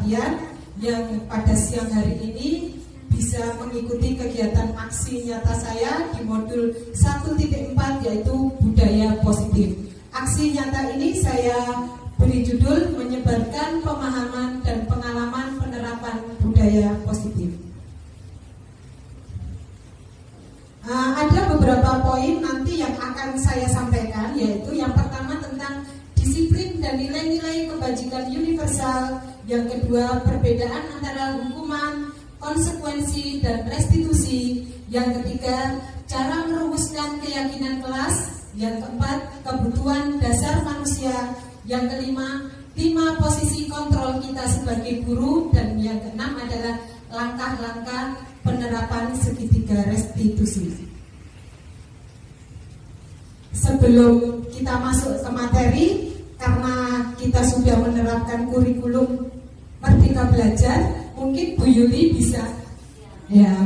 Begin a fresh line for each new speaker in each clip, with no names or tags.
perhatian yang pada siang hari ini bisa mengikuti kegiatan aksi nyata saya di modul 1.4 yaitu budaya positif. Aksi nyata ini saya beri judul menyebarkan pemahaman dan pengalaman penerapan budaya positif. Ada beberapa poin nanti yang akan saya sampaikan, yaitu yang pertama tentang disiplin dan nilai-nilai kebajikan universal, yang kedua perbedaan antara hukuman, konsekuensi, dan restitusi, yang ketiga cara merumuskan keyakinan kelas, yang keempat kebutuhan dasar manusia, yang kelima 5 posisi kontrol kita sebagai guru, dan yang keenam adalah langkah-langkah penerapan segitiga restitusi. Sebelum kita masuk ke materi, karena kita sudah menerapkan kurikulum Merdeka Belajar, mungkin Bu Yuli bisa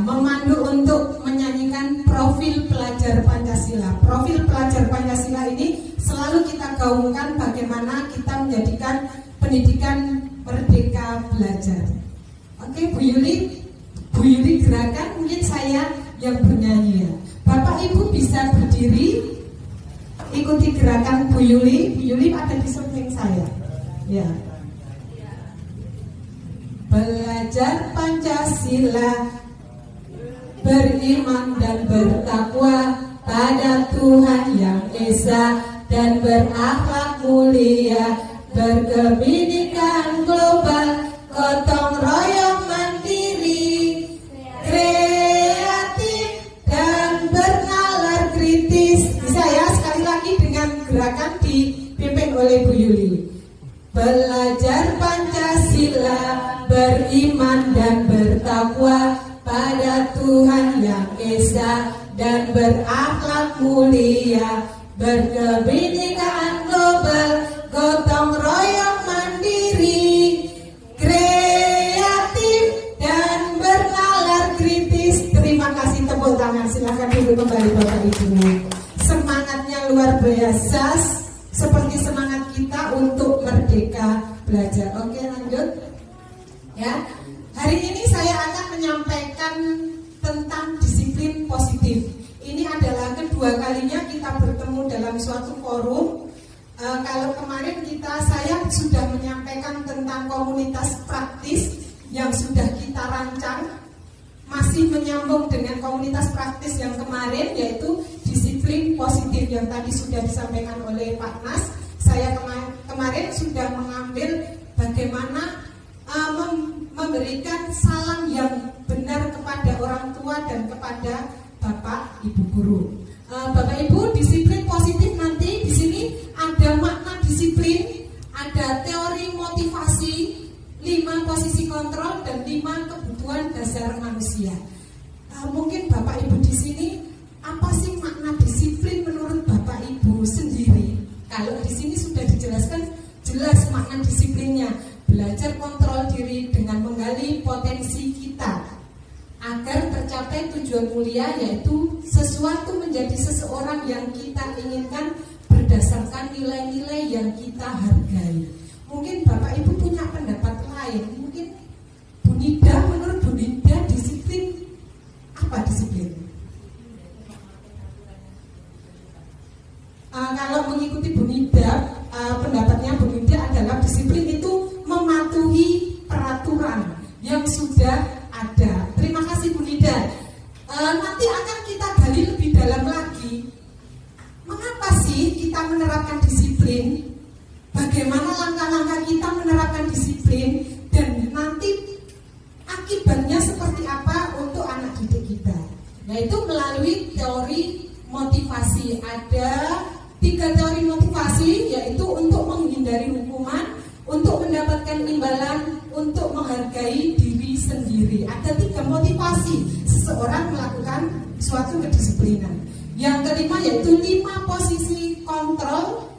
memandu untuk menyanyikan profil pelajar Pancasila. Profil pelajar Pancasila ini selalu kita gaungkan bagaimana kita menjadikan pendidikan Merdeka Belajar. Oke, Bu Yuli gerakan, mungkin saya yang bernyanyi ya. Bapak Ibu bisa berdiri, ikuti gerakan Bu Yuli. Bu Yuli ada di samping saya. Ya. Belajar Pancasila, beriman dan bertakwa pada Tuhan Yang Esa, dan berakhlak mulia, berkebinekaan global, gotong royong mandiri, kreatif dan bernalar kritis. Bisa ya, sekali lagi dengan gerakan dipimpin oleh Bu Yuli. Belajar Pancasila, beriman dan bertakwa pada Tuhan Yang Esa, dan berakhlak mulia, berkebinekaan global, gotong royong mandiri, kreatif dan bernalar kritis. Terima kasih, tepuk tangan. Silakan duduk kembali Bapak Ibu. Semangatnya luar biasa, seperti semangat kita untuk merdeka belajar. Oke, lanjut ya. Hari ini saya akan menyampaikan tentang disiplin positif. Ini adalah kedua kalinya kita bertemu dalam suatu forum. Kalau kemarin saya sudah menyampaikan tentang komunitas praktis yang sudah kita rancang, masih menyambung dengan komunitas praktis yang kemarin, yaitu disiplin positif yang tadi sudah disampaikan oleh Pak Nas. Saya kemarin sudah mengambil bagaimana memberikan salam yang benar kepada orang tua dan kepada Bapak Ibu guru. Bapak Ibu, disiplin positif nanti di sini ada makna disiplin, ada teori motivasi, 5 posisi kontrol, dan 5 kebutuhan dasar manusia. Mungkin Bapak Ibu di sini, apa sih makna disiplin menurut Bapak Ibu sendiri? Kalau di sini sudah dijelaskan jelas makna disiplinnya. Belajar kontrol diri dengan menggali potensi kita agar tercapai tujuan mulia, yaitu sesuatu menjadi seseorang yang kita inginkan berdasarkan nilai-nilai yang kita hargai. Mungkin Bapak Ibu punya pendapat lain. Mungkin Bu Nida, menurut Bu Nida disiplin apa disiplin? Kalau mengikuti Bu Nida, pendapatnya Bu Nida adalah disiplin itu mematuhi peraturan yang sudah ada. Terima kasih Bu Nida. Nanti akan kita gali lebih dalam lagi. Mengapa sih kita menerapkan disiplin? Bagaimana langkah-langkah kita menerapkan disiplin? Dan nanti akibatnya seperti apa untuk anak didik kita? Yaitu melalui teori motivasi. Ada 3 teori motivasi, yaitu untuk menghindari hukuman, untuk mendapatkan imbalan, untuk menghargai diri sendiri. Ada 3 motivasi seseorang melakukan suatu kedisiplinan. Yang kelima yaitu 5 posisi kontrol.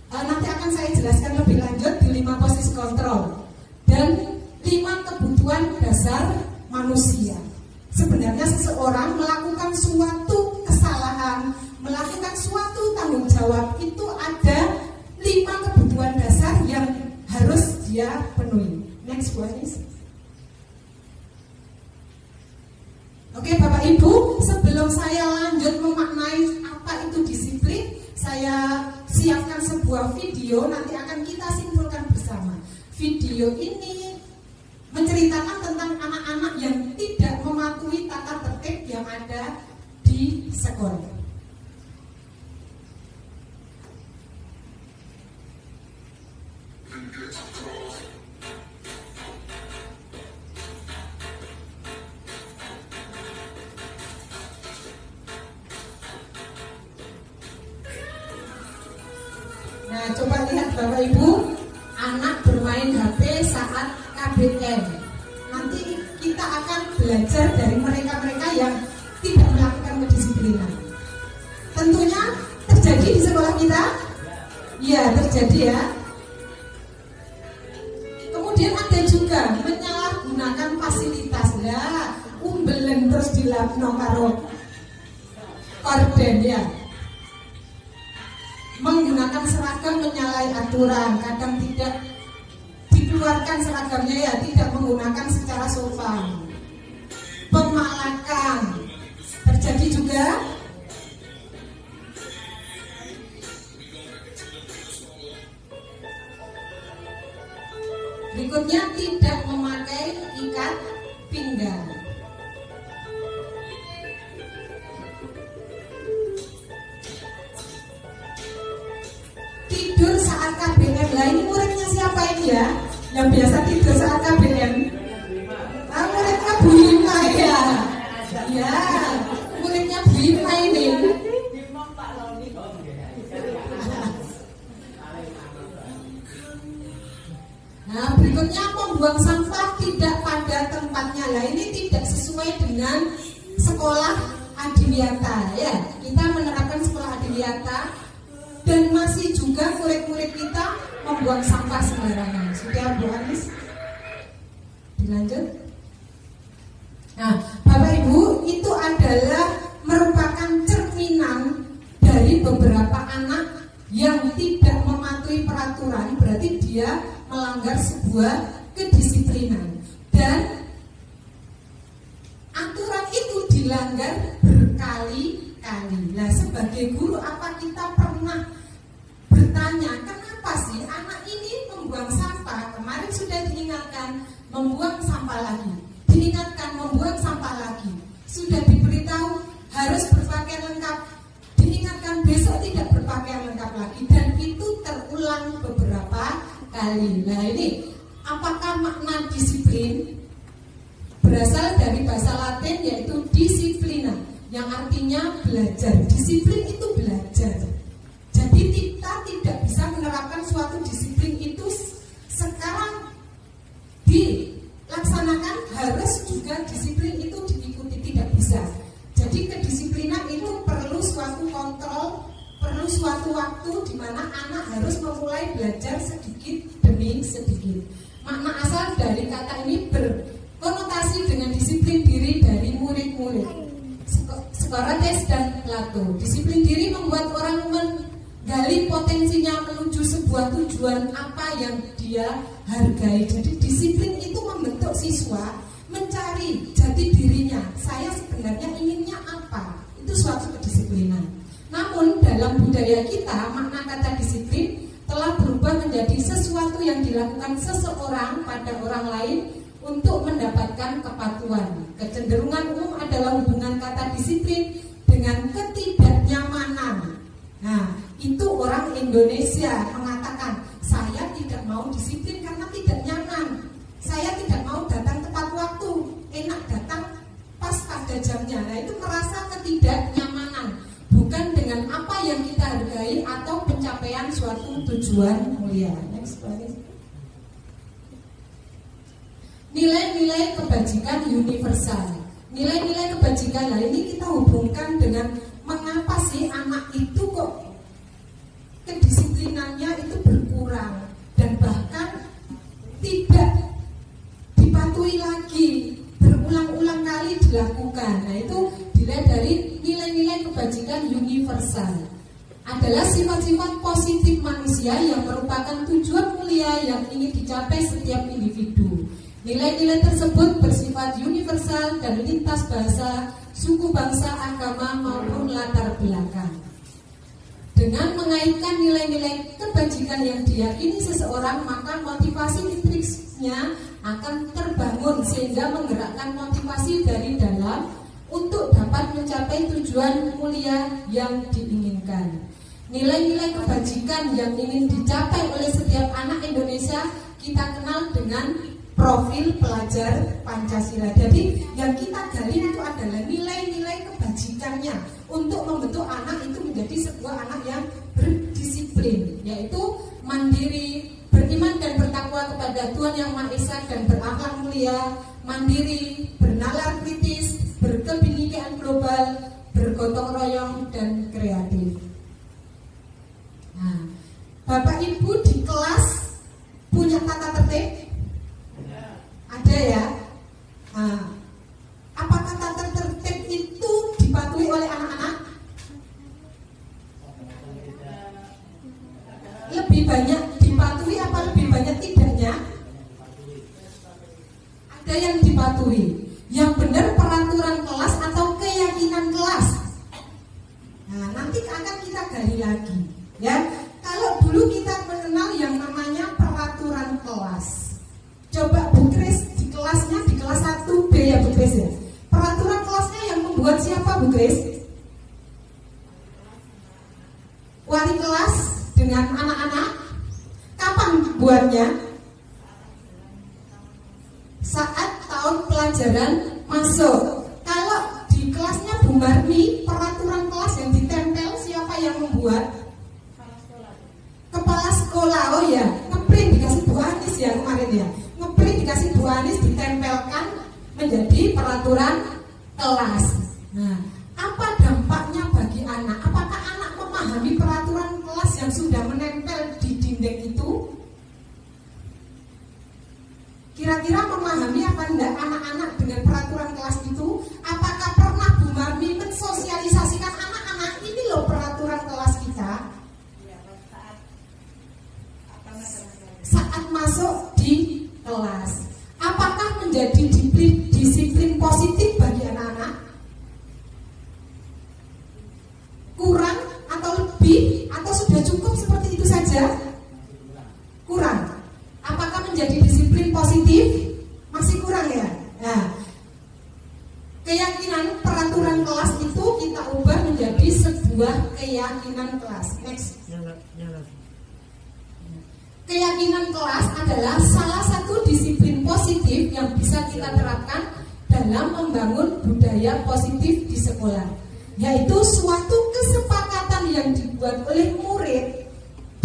Nanti akan saya jelaskan lebih lanjut di 5 posisi kontrol. Dan 5 kebutuhan dasar manusia. Sebenarnya seseorang melakukan suatu kesalahan, melakukan suatu tanggung jawab, itu ada 5 kebutuhan dasar yang harus dia penuhi. Next one is. Oke Bapak Ibu, sebelum saya lanjut memaknai apa itu disiplin, saya siapkan sebuah video, nanti akan kita simpulkan bersama. Video ini menceritakan tentang anak-anak yang tidak mematuhi tata tertib yang ada di sekolah. Nah, coba lihat Bapak Ibu, anak bermain HP saat KBM. Nanti kita akan belajar dari mereka-mereka yang tidak melakukan kedisiplinan. Tentunya terjadi di sekolah kita? Iya, terjadi ya. Kemudian ada juga menyalahgunakan fasilitas lah, umbelen terus dilapno karo korden ya. Menggunakan seragam menyalahi aturan, kadang tidak dikeluarkan seragamnya ya, tidak menggunakan secara sopan. Pemalakan terjadi juga. Berikutnya tidak memakai ikat pinggang. Tidur saat KBM. Lah ini muridnya siapa ini ya? Yang biasa tidur saat KBM? Ah, muridnya Bu Ima ya. Ya, muridnya Bu Ima ini. Nah, berikutnya membuang sampah tidak pada tempatnya. Lah ini tidak sesuai dengan sekolah adiwiyata ya. Kita menerapkan sekolah adiwiyata dan masih juga murid-murid kita membuang sampah sembarangan. Sudah Bu Anis? Dilanjut. Nah, Bapak Ibu, itu adalah merupakan cerminan dari beberapa anak yang tidak mematuhi peraturan, berarti dia melanggar sebuah kedisiplinan. Dan aturan itu dilanggar berkali-kali. Nah, sebagai guru, apa kita pernah bertanya, kenapa sih anak ini membuang sampah? Kemarin sudah diingatkan, membuang sampah lagi, diingatkan membuang sampah lagi, sudah diberitahu harus berpakaian lengkap, diingatkan besok tidak berpakaian lengkap lagi, dan itu terulang beberapa kali. Nah ini, apakah makna disiplin? Berasal dari bahasa Latin yaitu disiplina, yang artinya belajar. Disiplin itu belajar. Jadi kita tidak bisa menerapkan suatu disiplin itu sekarang dilaksanakan, harus juga disiplin itu diikuti, tidak bisa. Jadi kedisiplinan itu perlu suatu kontrol, perlu suatu waktu di mana anak harus memulai belajar sedikit demi sedikit. Makna asal dari kata ini berkonotasi dengan disiplin diri dari murid-murid. Socrates dan Plato. Disiplin diri membuat orang menggali potensinya menuju sebuah tujuan apa yang dia hargai. Jadi disiplin itu membentuk siswa mencari jati dirinya. Saya sebenarnya inginnya apa? Itu suatu kedisiplinan. Namun dalam budaya kita, makna kata disiplin telah berubah menjadi sesuatu yang dilakukan seseorang pada orang lain untuk mendapatkan kepatuhan. Kecenderungan umum adalah hubungan kata disiplin dengan ketidaknyamanan. Nah, itu orang Indonesia mengatakan, saya tidak mau disiplin karena tidak nyaman. Saya tidak mau datang tepat waktu, enak datang pas pada jamnya. Nah, itu merasa ketidaknyamanan, bukan dengan apa yang kita hargai atau pencapaian suatu tujuan mulia. Next slide. Nilai-nilai kebajikan universal. Nilai-nilai kebajikan, nah ini kita hubungkan dengan mengapa sih anak itu kok kedisiplinannya itu berkurang dan bahkan tidak dipatuhi lagi, berulang-ulang kali dilakukan. Nah itu dilihat dari nilai-nilai kebajikan universal. adalah sifat-sifat positif manusia yang merupakan tujuan mulia yang ingin dicapai setiap individu. Nilai-nilai tersebut bersifat universal dan lintas bahasa, suku, bangsa, agama maupun latar belakang. Dengan mengaitkan nilai-nilai kebajikan yang diyakini seseorang, maka motivasi intrinsiknya akan terbangun sehingga menggerakkan motivasi dari dalam untuk dapat mencapai tujuan mulia yang diinginkan. Nilai-nilai kebajikan yang ingin dicapai oleh setiap anak Indonesia kita kenal dengan profil pelajar Pancasila. Jadi yang kita gali itu adalah nilai-nilai kebajikannya untuk membentuk anak itu menjadi sebuah anak yang berdisiplin, yaitu mandiri, beriman dan bertakwa kepada Tuhan Yang Maha Esa dan berakhlak mulia, mandiri, bernalar kritis, berkebinekaan global, bergotong royong dan kreatif. Nah, Bapak Ibu di kelas punya tata tertib? Ada ya? Nah, apakah tata tertib itu dipatuhi oleh anak-anak? Lebih banyak dipatuhi apa lebih banyak tidaknya? Ada yang dipatuhi. Yang benar peraturan kelas atau keyakinan kelas? Nah, nanti akan kita gali lagi. Ya, kalau dulu kita mengenal yang namanya peraturan kelas. Coba Bu Kris di kelasnya di kelas 1B ya Bu Kris ya. Peraturan kelasnya yang membuat siapa Bu Kris? Wali kelas dengan anak-anak. Kapan buatnya? Saat tahun pelajaran masuk. Kalau di kelasnya Bu Marni, peraturan kelas yang ditempel siapa yang membuat? Kepala sekolah. Oh ya, ngeprint dikasih Bu Anis ya kemarin ya. Ngeprint dikasih Bu Anis ditempelkan menjadi peraturan kelas. Nah, apa dampaknya bagi anak? Apakah anak memahami peraturan kelas yang sudah menempel di dinding itu? Kira-kira memahami apa enggak anak-anak dengan peraturan kelas itu? Apakah pernah Bu Marmi mensosialisasikan anak-anak ini loh peraturan kelas kita? Saat masuk di kelas, apakah menjadi disiplin positif bagi anak-anak? Kurang atau lebih atau sudah cukup seperti itu saja? Kurang. Apakah menjadi disiplin positif? Masih kurang ya? Nah, keyakinan peraturan kelas itu kita ubah menjadi sebuah keyakinan kelas. Next. Keyakinan kelas adalah salah satu disiplin positif yang bisa kita terapkan dalam membangun budaya positif di sekolah, yaitu suatu kesepakatan yang dibuat oleh murid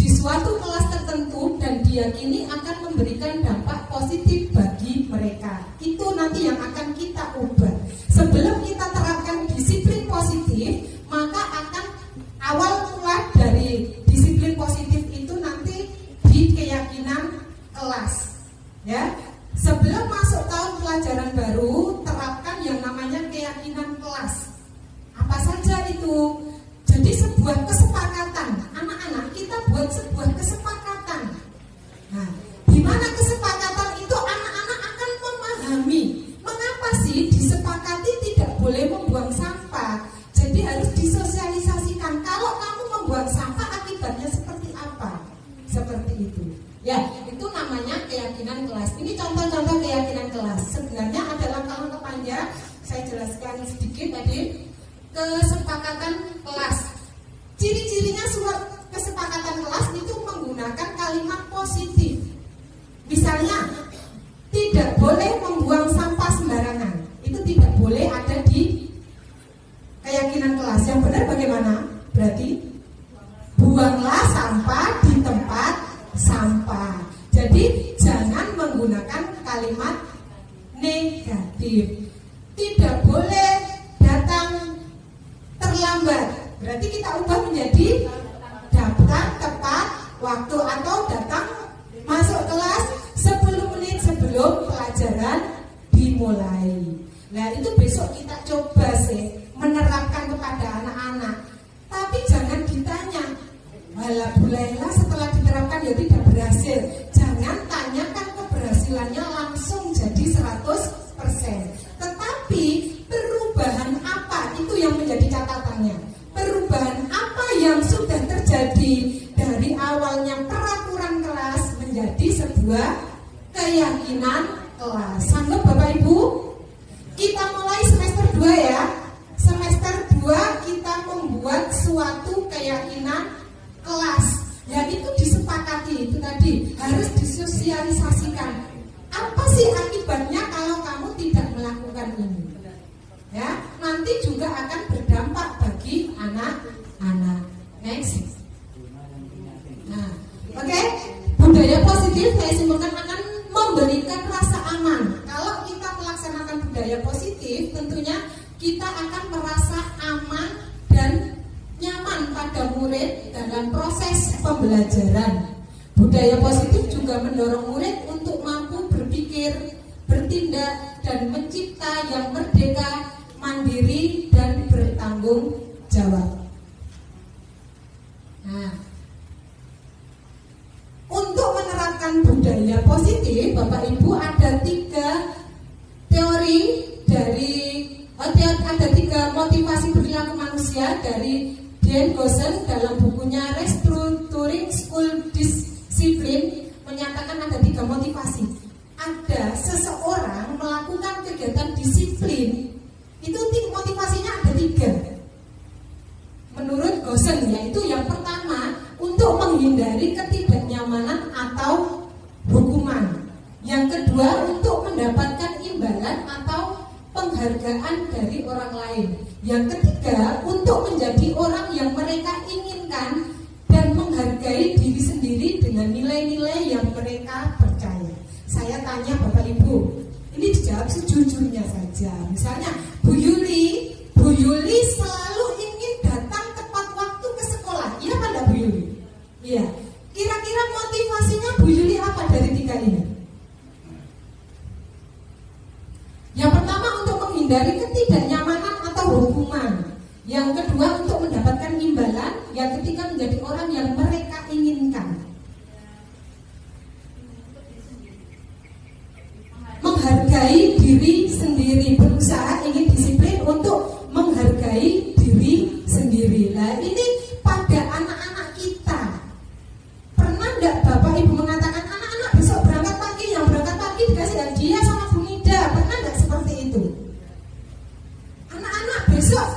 di suatu kelas tertentu dan diyakini akan memberikan dampak positif bagi mereka. Itu nanti yang akan kita ubah. Sebelum kita terapkan disiplin positif, maka akan awal mula dari disiplin positif itu nanti di keyakinan kelas. Ya, sebelum masuk tahun pelajaran baru, terapkan yang namanya keyakinan kelas. Apa saja itu? Jadi sebuah kesepakatan. Anak-anak kita buat sebuah kesepakatan. Nah, di mana kesepakatan itu anak-anak akan memahami mengapa sih disepakati tidak boleh membuang sampah. Jadi harus disosialisasikan. Kalau kamu membuang sampah akibatnya seperti apa? Seperti itu. Ya, itu namanya keyakinan kelas. Ini contoh-contoh keyakinan kelas. Sebenarnya adalah kalau kepanjang saya jelaskan sedikit tadi. Kesepakatan kelas. Ciri-cirinya surat kesepakatan kelas itu menggunakan kalimat positif. Misalnya, tidak boleh membuang sampah sembarangan. Itu tidak boleh ada di keyakinan kelas. Yang benar bagaimana? Berarti buanglah sampah di tempat sampah. Jadi jangan menggunakan kalimat negatif. Tidak boleh datang terlambat. Berarti kita ubah menjadi datang tepat waktu atau datang masuk kelas 10 menit sebelum pelajaran dimulai. Nah, itu besok kita coba sih menerapkan kepada anak-anak. Tapi jangan ditanya, kedua, keyakinan kelas. Sanggup Bapak Ibu? Kita mulai semester 2 ya. Semester 2 kita membuat suatu keyakinan kelas. Ya itu disepakati, itu tadi harus disosialisasikan. Apa sih akibatnya kalau kamu tidak melakukan ini? Ya, nanti juga akan berdampak bagi anak-anak. Next. Nah, oke. Budaya positif saya simpulkan akan memberikan rasa aman. Kalau kita melaksanakan budaya positif, tentunya kita akan merasa aman dan nyaman pada murid dalam proses pembelajaran. Budaya positif juga mendorong murid untuk mampu berpikir, bertindak, dan mencipta yang merdeka, mandiri, dan bertanggung jawab. Nah, untuk menerapkan budaya positif, Bapak Ibu ada 3 teori dari ada 3 motivasi perilaku manusia dari Dan Gosen dalam bukunya Restructuring School Discipline menyatakan ada 3 motivasi. Ada seseorang melakukan kegiatan disiplin, itu motivasinya ada 3. Menurut Gosen, yaitu yang pertama untuk menghindari ketidaknyamanan atau hukuman. Yang kedua untuk mendapatkan imbalan atau penghargaan dari orang lain. Yang ketiga untuk menjadi orang yang mereka inginkan dan menghargai diri sendiri dengan nilai-nilai yang mereka percaya. Saya tanya Bapak Ibu, ini dijawab sejujurnya saja. Misalnya Bu Yuli selalu ingin datang tepat waktu ke sekolah. Iya apa enggak Bu Yuli? Iya. Kira-kira motivasinya Bu Yuli apa dari 3 ini? Yang pertama untuk menghindari ketidaknyamanan atau hukuman. Yang kedua untuk mendapatkan imbalan. Yang ketiga menjadi orang yang mereka inginkan. Menghargai diri sendiri, berusaha ingin disiplin untuk menghargai diri sendiri. Nah ini pada anak-anak kita. Pernah enggak Bapak Ibu mengatakan anak-anak besok berangkat pagi, yang berangkat pagi dikasih hadiah sama Bu Nida? Pernah enggak seperti itu? Anak-anak besok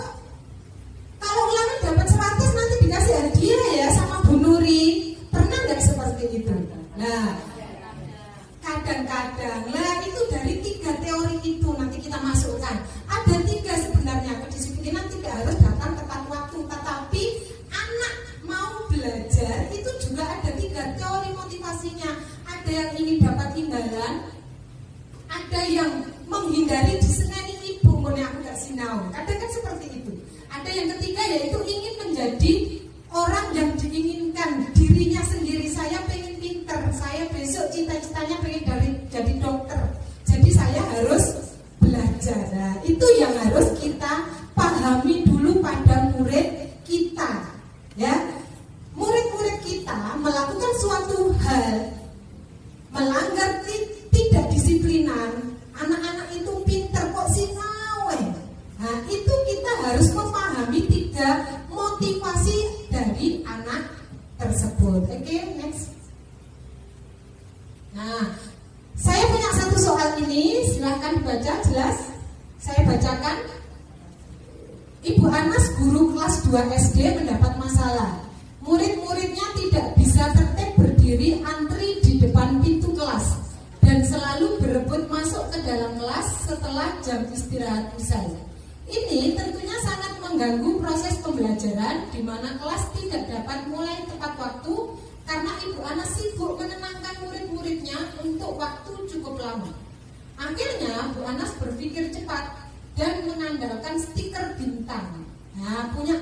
kalau ulangan dapat 100 nanti dikasih hadiah ya sama Bu Nuri. Pernah enggak seperti itu? Nah, kadang-kadang lah itu dari 3 teori itu nanti kita masukkan. Ada 3 sebenarnya, kedisiplinan tidak harus datang tepat waktu, tetapi anak mau belajar itu juga ada 3 teori motivasinya. Ada yang ingin dapat imbalan, ada yang menghindari diseneni ibu, pokoknya aku gak sinau. Kadang kan seperti itu. Ada yang ketiga yaitu ingin menjadi orang yang diinginkan dirinya sendiri. Saya pengen pinter, saya besok cita-citanya pengen jadi dokter. Jadi saya harus belajar. Nah, itu yang harus kita pahami dulu pada murid kita. Ya, murid-murid kita melakukan suatu hal, melanggar tidak disiplinan. Anak-anak itu pinter kok sinau. Nah, itu kita harus memahami 3 motivasi dari anak tersebut. Oke, next. Nah, saya punya satu soal ini, silahkan dibaca jelas. Saya bacakan. Ibu Anas, guru kelas 2 SD mendapat masalah. Murid-muridnya tidak bisa tertib berdiri antri di depan pintu kelas dan selalu berebut masuk ke dalam kelas setelah jam istirahat usai. Ini tentunya sangat mengganggu proses pembelajaran di mana kelas tidak dapat mulai tepat waktu karena Ibu Anas sibuk menenangkan murid-muridnya untuk waktu cukup lama. Akhirnya Bu Anas berpikir cepat dan mengandalkan stiker bintang. Nah, punya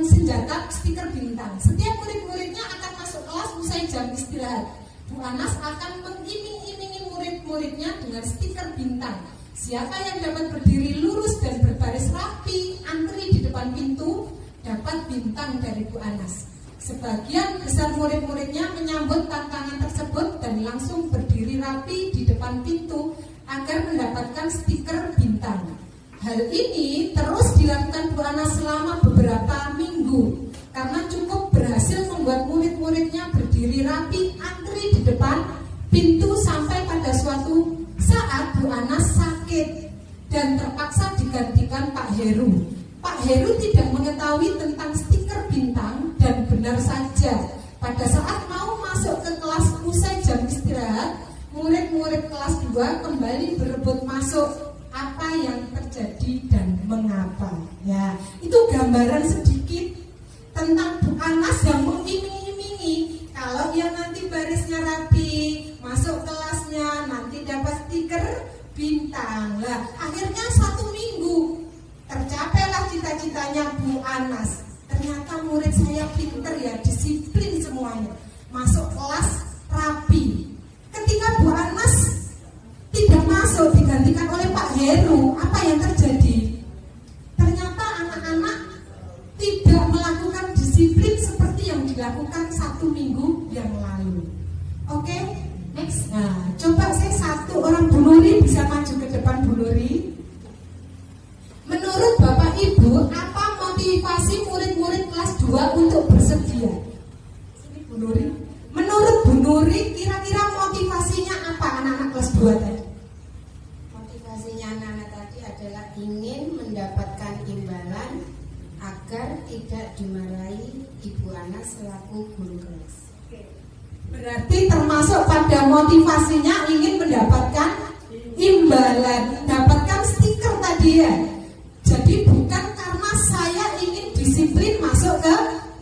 senjata stiker bintang. Setiap murid-muridnya akan masuk kelas usai jam istirahat. Bu Anas akan mengiming-imingi murid-muridnya dengan stiker bintang. Siapa yang dapat berdiri lurus dan berbaris rapi antri di depan pintu dapat bintang dari Bu Anas. Sebagian besar murid-muridnya menyambut tantangan tersebut dan langsung berdiri rapi di depan pintu agar mendapatkan stiker bintang. Hal ini terus dilakukan Bu Anas selama beberapa minggu karena cukup berhasil membuat murid-muridnya berdiri rapi antri di depan pintu bukan Pak Heru. Pak Heru tidak mengetahui tentang stiker bintang dan benar saja pada saat mau masuk ke kelas usai jam istirahat, murid-murid kelas 2 kembali berebut masuk. Apa yang terjadi dan mengapa? Ya, itu gambaran sedikit tentang Bu Anas yang mengiming-imingi kalau dia nanti barisnya rapi, masuk kelasnya, nanti dapat stiker bintang. Lah, akhirnya 1 minggu tercapailah cita-citanya Bu Anas. Ternyata murid saya pinter ya, disiplin semuanya, masuk kelas rapi. Ketika Bu Anas tidak masuk, digantikan oleh Pak Heru, apa yang terjadi? Ternyata anak-anak tidak melakukan disiplin seperti yang dilakukan 1 minggu yang lalu. Oke, next. Nah, coba saya satu orang, Bu Nuri bisa maju ke depan, Bu Nuri. Menurut Bapak Ibu, apa motivasi murid-murid kelas 2 untuk bersedia? Ini Bu Nuri. Menurut Bu Nuri, kira-kira motivasinya apa anak-anak kelas 2 tadi?
Motivasinya anak-anak tadi adalah ingin mendapatkan imbalan agar tidak dimarahi Ibu Anas selaku guru kelas.
Berarti termasuk pada motivasinya ingin mendapatkan imbalan, mendapatkan stiker tadi ya. Jadi bukan karena saya ingin disiplin masuk ke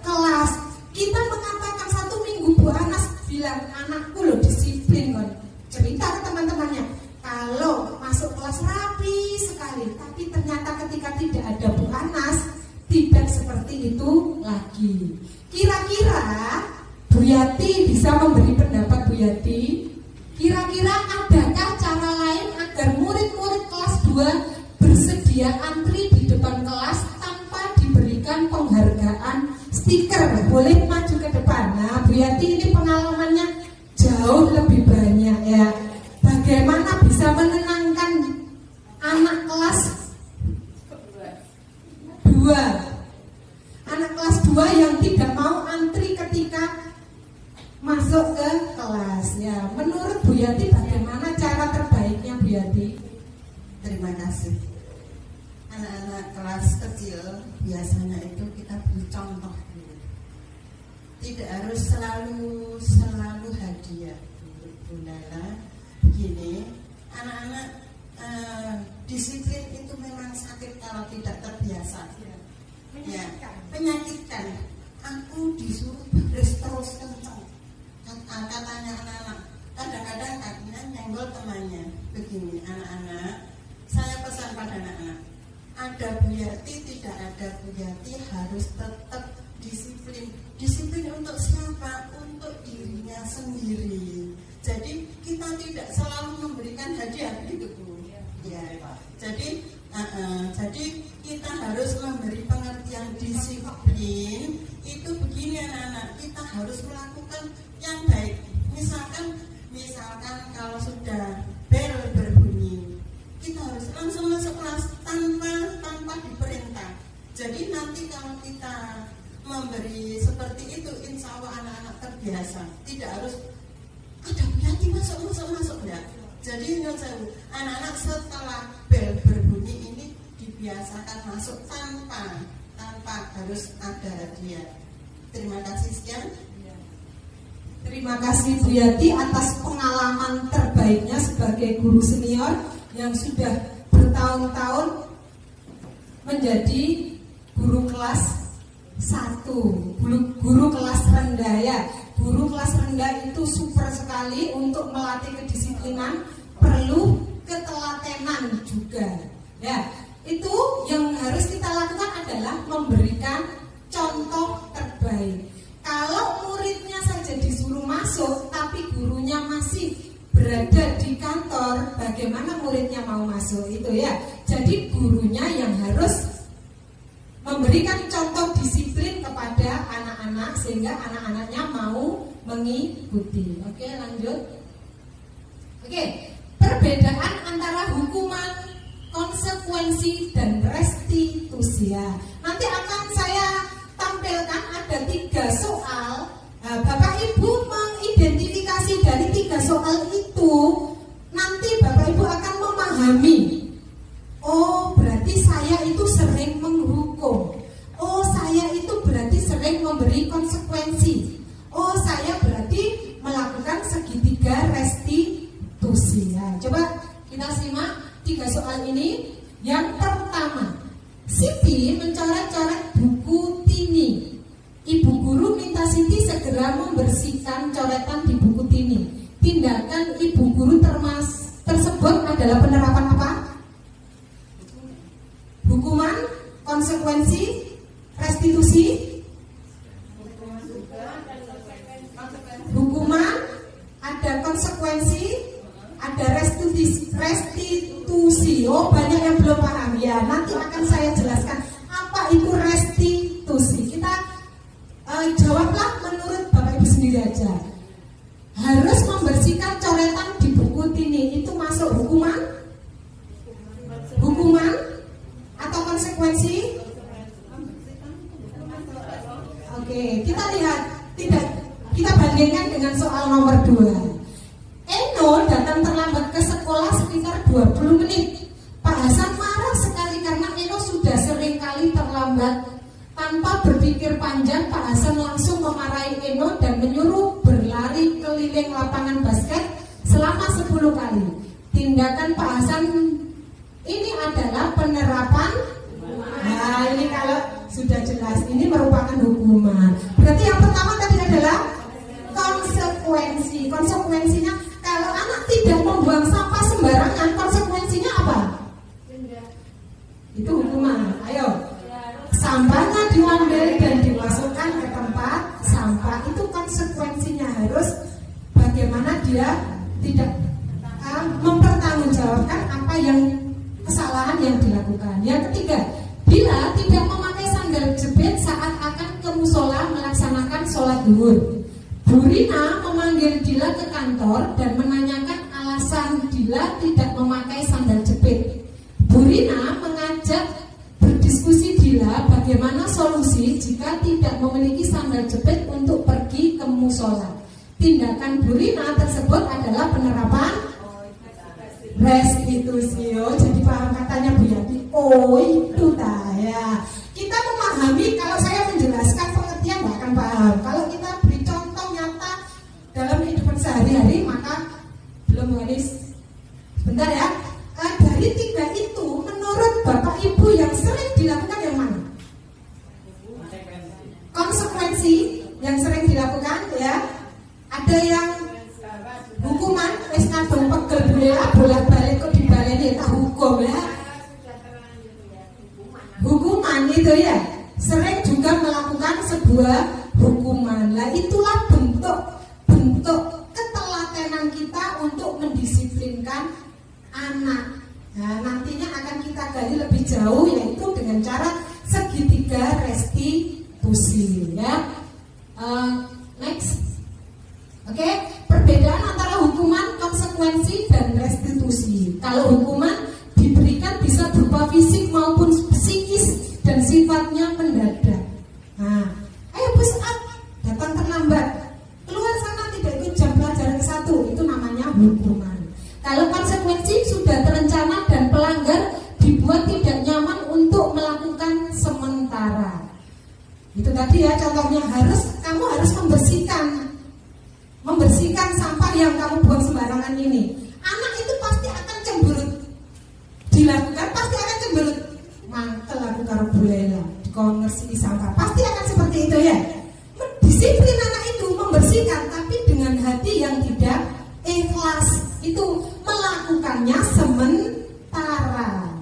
kelas. Kita mengatakan 1 minggu Bu Anas bilang anakku loh disiplin kan. Cerita ke teman-temannya, kalau masuk kelas rapi sekali, tapi ternyata ketika tidak ada Bu Anas tidak seperti itu lagi. Kira-kira Bu Yati bisa memberi pendapat, Bu Yati? Kira-kira adakah cara lain agar murid-murid kelas 2 bersedia antri di depan kelas tanpa diberikan penghargaan stiker? Boleh maju ke depan. Nah, Bu Yati ini pengalamannya jauh lebih banyak ya. Bagaimana bisa menenangkan anak kelas 2? Anak kelas 2 yang tidak mau antri ketika masuk ke kelas ya. Menurut Bu Yati bagaimana cara terbaiknya, Bu Yati?
Terima kasih. Anak-anak kelas kecil biasanya itu kita beri contoh dulu. Tidak harus selalu hadiah. Bu Nala, begini, anak-anak disiplin itu memang sakit kalau tidak terbiasa. Ya, menyakitkan. Aku disuruh baris terus kencang. Katanya anak-anak, kadang-kadang kakinya nyenggol temannya. Begini, anak-anak, saya pesan pada anak-anak, ada Bu Yati, tidak ada Bu Yati, harus tetap disiplin. Disiplin untuk siapa? Untuk dirinya sendiri. Jadi kita tidak selalu memberikan hadiah, gitu Bu. Ya, jadi kita harus memberi pengertian disiplin. Itu begini anak-anak, kita harus melakukan yang baik. Misalkan kalau sudah bel berbunyi, kita harus langsung masuk kelas tanpa diperintah. Jadi nanti kalau kita memberi seperti itu, insya Allah anak-anak terbiasa. Tidak harus ada berarti masuk ya. Jadi anak-anak setelah bel berbunyi ini dibiasakan masuk tanpa harus ada hadiah. Terima kasih, sekian.
Terima kasih Bu Yati atas pengalaman terbaiknya sebagai guru senior yang sudah bertahun-tahun menjadi guru kelas 1, guru kelas rendah ya. Guru kelas rendah itu super sekali untuk melatih kedisiplinan, perlu ketelatenan juga. Ya, itu yang harus kita lakukan adalah memberikan contoh terbaik. Kalau muridnya saja disuruh masuk, tapi gurunya masih berada di kantor, bagaimana muridnya mau masuk itu ya? Jadi gurunya yang harus memberikan contoh disiplin kepada anak-anak sehingga anak-anaknya mau mengikuti. Oke, lanjut. Oke, perbedaan antara hukuman, konsekuensi, dan restitusi ya. Nanti akan saya tampilkan ada 3 soal. Nah, Bapak Ibu mengidentifikasi dari 3 soal itu, nanti Bapak Ibu akan memahami. Oh, berarti saya memberi konsekuensi. Oh, saya berarti melakukan segitiga restitusi. Ya, coba kita simak 3 soal ini. Yang pertama, Siti mencoret-coret buku Tini. Ibu guru minta Siti segera membersihkan coretan di buku Tini. Tindakan ibu guru tersebut adalah penerapan apa? Hukuman, konsekuensi, restitusi. Hukuman, ada konsekuensi, ada restitusi. Oh, banyak yang belum paham ya. Nanti akan saya jelaskan apa itu restitusi. Kita jawablah menurut Bapak Ibu sendiri aja. Harus membersihkan coretan di buku Tini itu masuk hukuman? Hukuman atau konsekuensi? Oke, kita lihat kita bandingkan dengan soal nomor 2. Eno datang terlambat ke sekolah sekitar 20 menit. Pak Hasan marah sekali karena Eno sudah sering kali terlambat. Tanpa berpikir panjang, Pak Hasan langsung memarahi Eno dan menyuruh berlari keliling lapangan basket selama 10 kali. Tindakan Pak Hasan ini adalah penerapan. Nah, ini kalau sudah jelas, ini merupakan hukuman. Berarti yang pertama tadi adalah konsekuensi. Konsekuensinya kalau anak tidak membuang sampah sembarangan, konsekuensinya apa? Itu hukuman. Ayo, sampahnya diambil dan dimasukkan ke tempat sampah. Itu konsekuensinya harus bagaimana dia tidak mempertanggungjawabkan apa yang kesalahan yang dilakukan. Yang ketiga, bila tidak memakai sandal jepit saat akan ke musola melaksanakan sholat zuhur. Bu Rina memanggil Dila ke kantor dan menanyakan alasan Dila tidak memakai sandal jepit. Bu Rina mengajak berdiskusi Dila bagaimana solusi jika tidak memiliki sandal jepit untuk pergi ke musola. Tindakan Bu Rina tersebut adalah penerapan restitusi. Oh, jadi paham katanya Bu Yati. Oh, itu ya. Kita memahami, kalau saya menjelaskan pengertian nggak akan paham. Kalau kita beri contoh nyata dalam kehidupan sehari-hari, maka belum harus. Bentar ya. Dari 3 itu, menurut Bapak Ibu yang sering dilakukan yang mana? Konsekuensi yang sering dilakukan ya. Ada yang hukuman, wis kadung pegel bulela bolak-balik kok dibaleni tak hukum ya. Hukuman itu ya, sering juga melakukan sebuah hukuman. Lah itulah bentuk ketelatenan kita untuk mendisiplinkan anak. Nah, nantinya akan kita gali lebih jauh, yaitu dengan cara segitiga restitusi ya. Next. Oke, perbedaan antara hukuman, konsekuensi, dan restitusi. Kalau hukuman diberikan bisa berupa fisik maupun psikis dan sifatnya mendadak. Nah, ayo push up, datang terlambat, keluar sana tidak ikut jam pelajaran ke-1, itu namanya hukuman. Kalau konsekuensi sudah terencana dan pelanggar dibuat tidak nyaman untuk melakukan sementara. Itu tadi ya contohnya, kamu harus membersihkan sampah yang kamu buang sembarangan ini. Anak itu pasti akan cemberut. Dilakukan pasti akan cemberut. Mangkel aku karo bulela, dikon ngersiki sampah. Pasti akan seperti itu ya. Disiplin anak itu membersihkan, tapi dengan hati yang tidak ikhlas. Itu melakukannya sementara.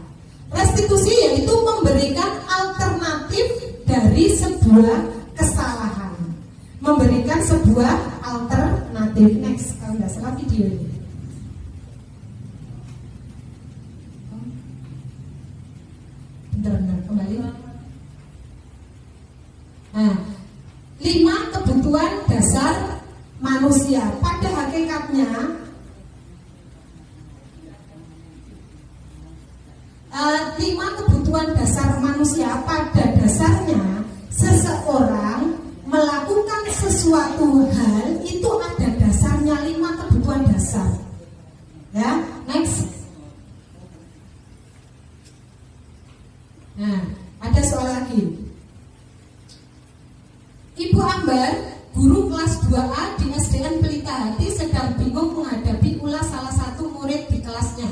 Restitusi yaitu memberikan alternatif dari sebuah kesalahan. Memberikan sebuah alternatif. Next, kalau tidak salah video ini. Bentar, kembali. Nah, 5 kebutuhan dasar manusia. Pada hakikatnya 5 kebutuhan dasar manusia, pada dasarnya seseorang melakukan sesuatu hal itu ada dasarnya 5 kebutuhan dasar. Ya, next. Nah, ada soal lagi. Ibu Ambar, guru kelas 2A di SDN Pelita Hati, sedang bingung menghadapi ulas salah satu murid di kelasnya,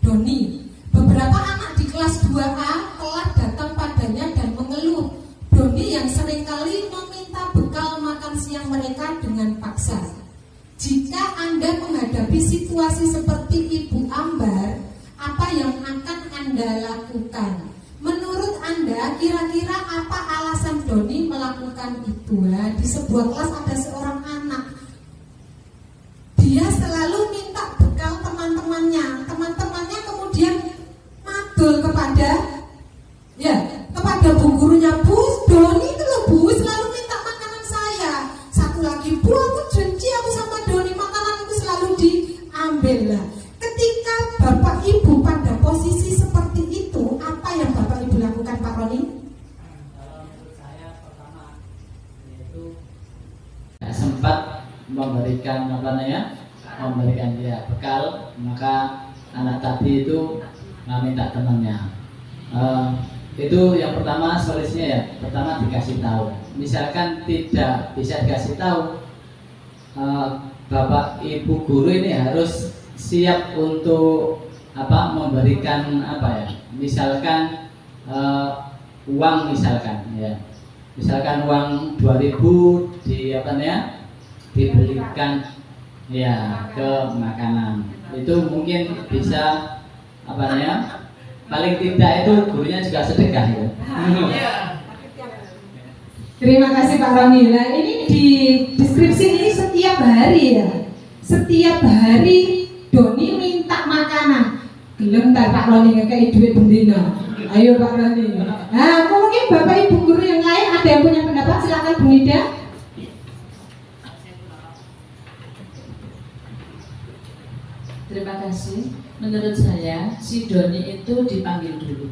Doni. Beberapa anak di kelas 2A telah datang padanya dan mengeluh Doni yang seringkali meminta bekal makan siang mereka dengan paksa. Jika Anda menghadapi situasi seperti Ibu Ambar, apa yang akan Anda lakukan? Menurut Anda, kira-kira apa alasan Doni melakukan itu? Di sebuah kelas ada seorang anak, dia selalu minta bekal teman-temannya. Teman-temannya kemudian madul kepada bu gurunya, Bu, Doni itu loh Bu, selalu minta makanan saya. Satu lagi, Bu, aku janji aku sama Doni, makanan itu selalu diambil lah. Ketika Bapak Ibu pada posisi seperti itu, apa yang Bapak Ibu lakukan, Pak Roni?
Menurut saya pertama yaitu sempat memberikan dia bekal, maka anak tadi itu minta temannya. Itu yang pertama solusinya ya. Pertama dikasih tahu. Misalkan tidak bisa dikasih tahu, Bapak Ibu guru ini harus siap untuk memberikan misalkan uang misalkan uang 2.000 diberikan ke makanan. Itu mungkin bisa paling tidak itu gurunya juga sedekah ya.
Terima kasih Pak Roni. Nah, ini di deskripsi ini setiap hari ya. Setiap hari Doni minta makanan. Gelem tak Pak Roni ngekei duit bendina. Ayo Pak Roni. Nah, mungkin Bapak Ibu guru yang lain ada yang punya pendapat, silakan Bu Nida.
Terima kasih. Menurut saya, si Doni itu dipanggil dulu.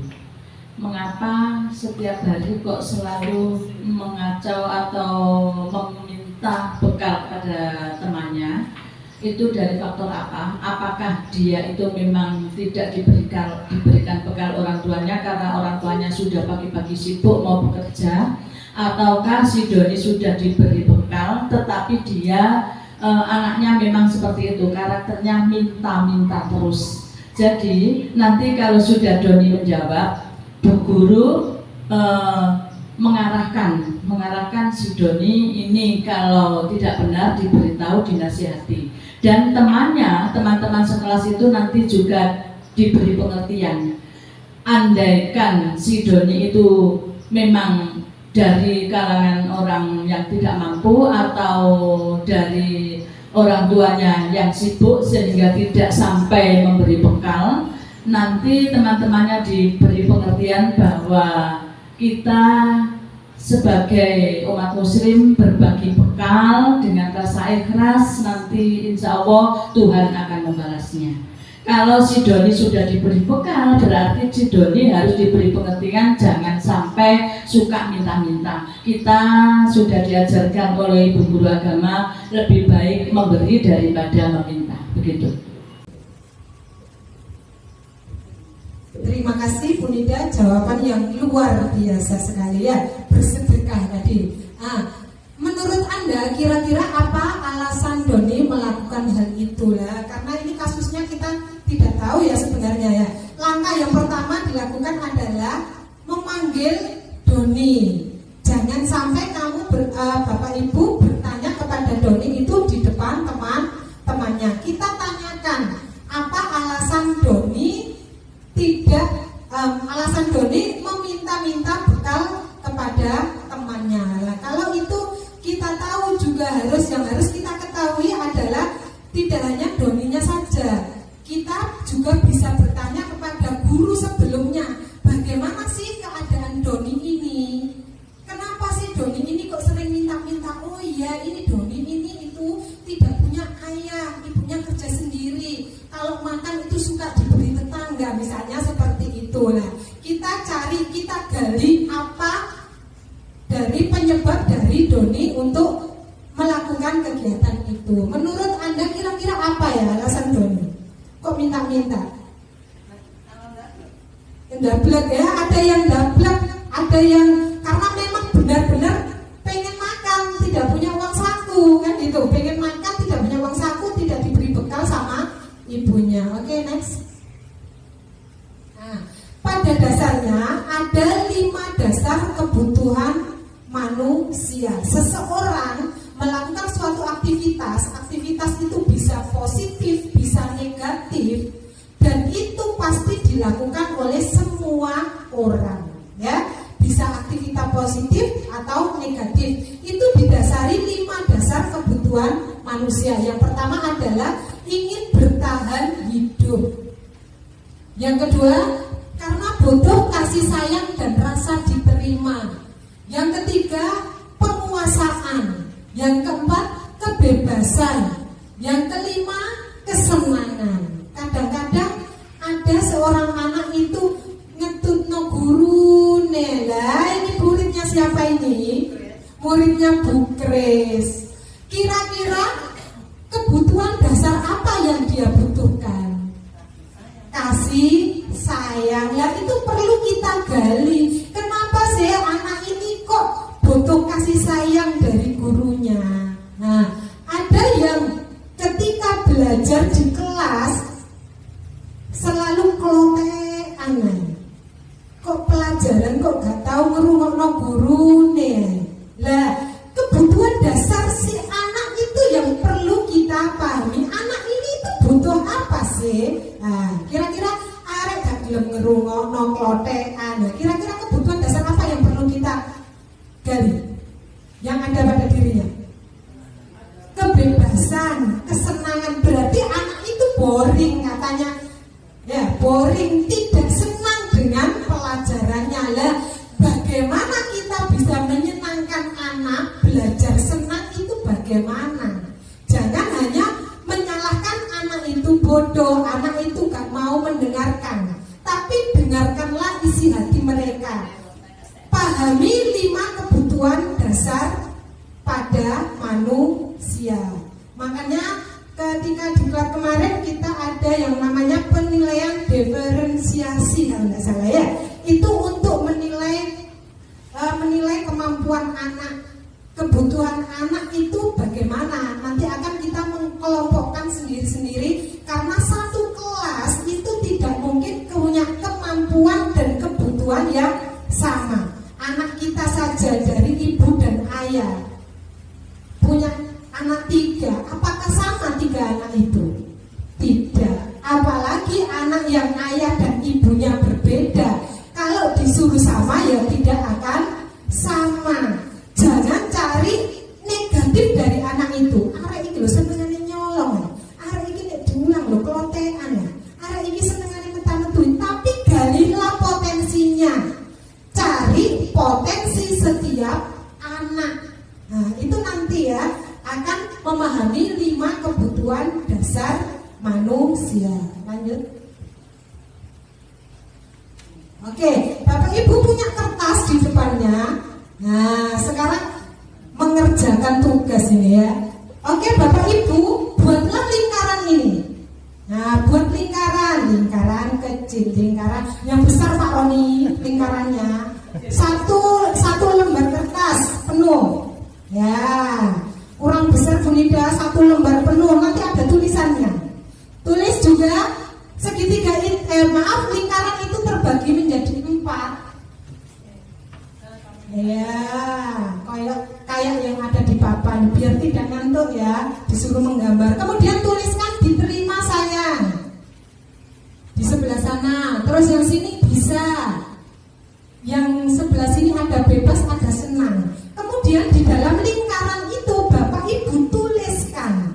Mengapa setiap hari kok selalu mengacau atau meminta bekal pada temannya? Itu dari faktor apa? Apakah dia itu memang tidak diberikan bekal orang tuanya karena orang tuanya sudah pagi-pagi sibuk mau bekerja, ataukah si Doni sudah diberi bekal tetapi dia anaknya memang seperti itu, karakternya minta-minta terus. Jadi nanti kalau sudah Doni menjawab, Bu Guru mengarahkan si Doni ini kalau tidak benar diberitahu, dinasihati. Dan teman-teman sekelas itu nanti juga diberi pengertian. Andaikan si Doni itu memang dari kalangan orang yang tidak mampu atau dari orang tuanya yang sibuk sehingga tidak sampai memberi bekal, nanti teman-temannya diberi pengertian bahwa kita sebagai umat muslim berbagi bekal dengan rasa ikhlas, nanti insya Allah Tuhan akan membalasnya. Kalau si Doni sudah diberi bekal, berarti si Doni harus diberi pengertian, jangan sampai suka minta-minta. Kita sudah diajarkan oleh Ibu Guru Agama, lebih baik memberi daripada meminta. Begitu.
Terima kasih Bu Nida, jawaban yang luar biasa sekali ya, bersedekah tadi. Menurut Anda kira-kira apa alasan Doni melakukan hal itu lah? Karena ini kasusnya kita tidak tahu ya sebenarnya ya. Langkah yang pertama dilakukan adalah memanggil Doni. Jangan sampai kamu Bapak Ibu bertanya kepada Doni itu di depan teman-temannya. Kita tanyakan apa alasan Doni alasan Doni meminta-minta bekal kepada temannya. Nah, kalau itu kita tahu juga yang harus kita ketahui adalah tidak hanya Doninya saja. Kita juga bisa bertanya kepada guru sebelumnya, bagaimana sih keadaan Doni ini? Kenapa sih Doni ini kok sering minta-minta? Oh iya, ini Doni ini itu tidak punya ayah, ibunya kerja sendiri. Kalau makan itu suka diberi tetangga, misalnya seperti itu. Nah, kita gali apa dari penyebab dari Doni untuk melakukan kegiatan itu. Menurut Anda kira-kira apa ya alasan Doni? Kok minta-minta? Dablek ya, ada yang dablek, ada yang karena memang benar-benar pengen makan. Ayo, pengen makan tidak punya uang saku, tidak diberi bekal sama ibunya. Oke, next. Nah, pada dasarnya ada 5 dasar kebutuhan manusia. Seseorang melakukan suatu aktivitas itu bisa positif, bisa negatif, dan itu pasti dilakukan oleh semua orang, ya. Bisa aktivitas positif atau negatif. Itu didasari 5 dasar kebutuhan manusia. Yang pertama adalah ingin bertahan hidup. Yang kedua, karena butuh kasih sayang dan rasa diterima. Yang ketiga, penguasaan. Yang keempat, kebebasan. Yang kelima, kesenangan. Kadang-kadang ada seorang anak itu ngetutno guru lah, ini muridnya siapa ini? Muridnya Bu Kris. Kira-kira kebutuhan dasar apa yang dia butuhkan? Kasih sayang. Ya itu perlu kita gali. Kenapa sih anak ini kok butuh kasih sayang dari gurunya? Nah, ada yang ketika belajar di kelas selalu klotekan. Kok pelajaran kok gak tahu ngerungokno guru nih. Lah, kebutuhan dasar si anak itu yang perlu kita pahami. Anak ini itu butuh apa sih? Nah, kira-kira arek gak gelem ngerungokno klotekan. Nah, kira-kira kebutuhan dasar apa yang perlu kita gali? Yang ada pada dirinya. Kebebasan, kesenangan. Berarti anak itu boring katanya. Ya, boring, tidak senang dengan pelajarannya. Lah, bagaimana kita bisa menyenangkan anak belajar senang itu bagaimana? Jangan hanya menyalahkan anak itu bodoh, anak itu gak mau mendengarkan. Tapi dengarkanlah isi hati mereka. Pahami 5 kebutuhan dasar pada manusia. Makanya ketika di kelas kemarin kita ada yang namanya penilaian diferensiasi kalau nggak salah ya. Itu untuk menilai kemampuan anak, kebutuhan anak itu bagaimana. Nanti akan kita mengkelompokkan sendiri-sendiri karena satu kelas itu tidak mungkin punya kemampuan dan kebutuhan yang sama. Anak kita saja dari ibu dan ayah punya anak 3, apakah sama 3 anak itu? Tidak. Apalagi anak yang ayah dan ibunya berbeda. Kalau disuruh sama ya tidak akan sama. Jangan cari negatif dari anak itu. Arek iki lho senengane nyolong. Arek iki nek diulang lho klotekan. Arek iki senengane metu-metu. Tapi galilah potensinya. Cari potensi setiap anak. Nah, itu nanti ya akan memahami 5 kebutuhan dasar manusia. Lanjut. Oke, Bapak Ibu punya kertas di depannya. Nah, sekarang mengerjakan tugas ini ya. Oke, Bapak Ibu, buatlah lingkaran ini. Nah, buat lingkaran kecil, lingkaran yang besar Pak Roni, lingkarannya. Satu lembar kertas penuh. Ya. Kurang besar Bu Nida, 1 lembar penuh, nanti ada tulisannya. Tulis juga segitiga lingkaran itu terbagi menjadi 4. Ya, kayak yang ada di papan, biar tidak ngantuk ya, disuruh menggambar. Kemudian tuliskan diterima sayang di sebelah sana. Terus yang sini bisa, yang sebelah sini ada bebas, ada senang. Kemudian di dalam lingkaran itu Bapak Ibu tuliskan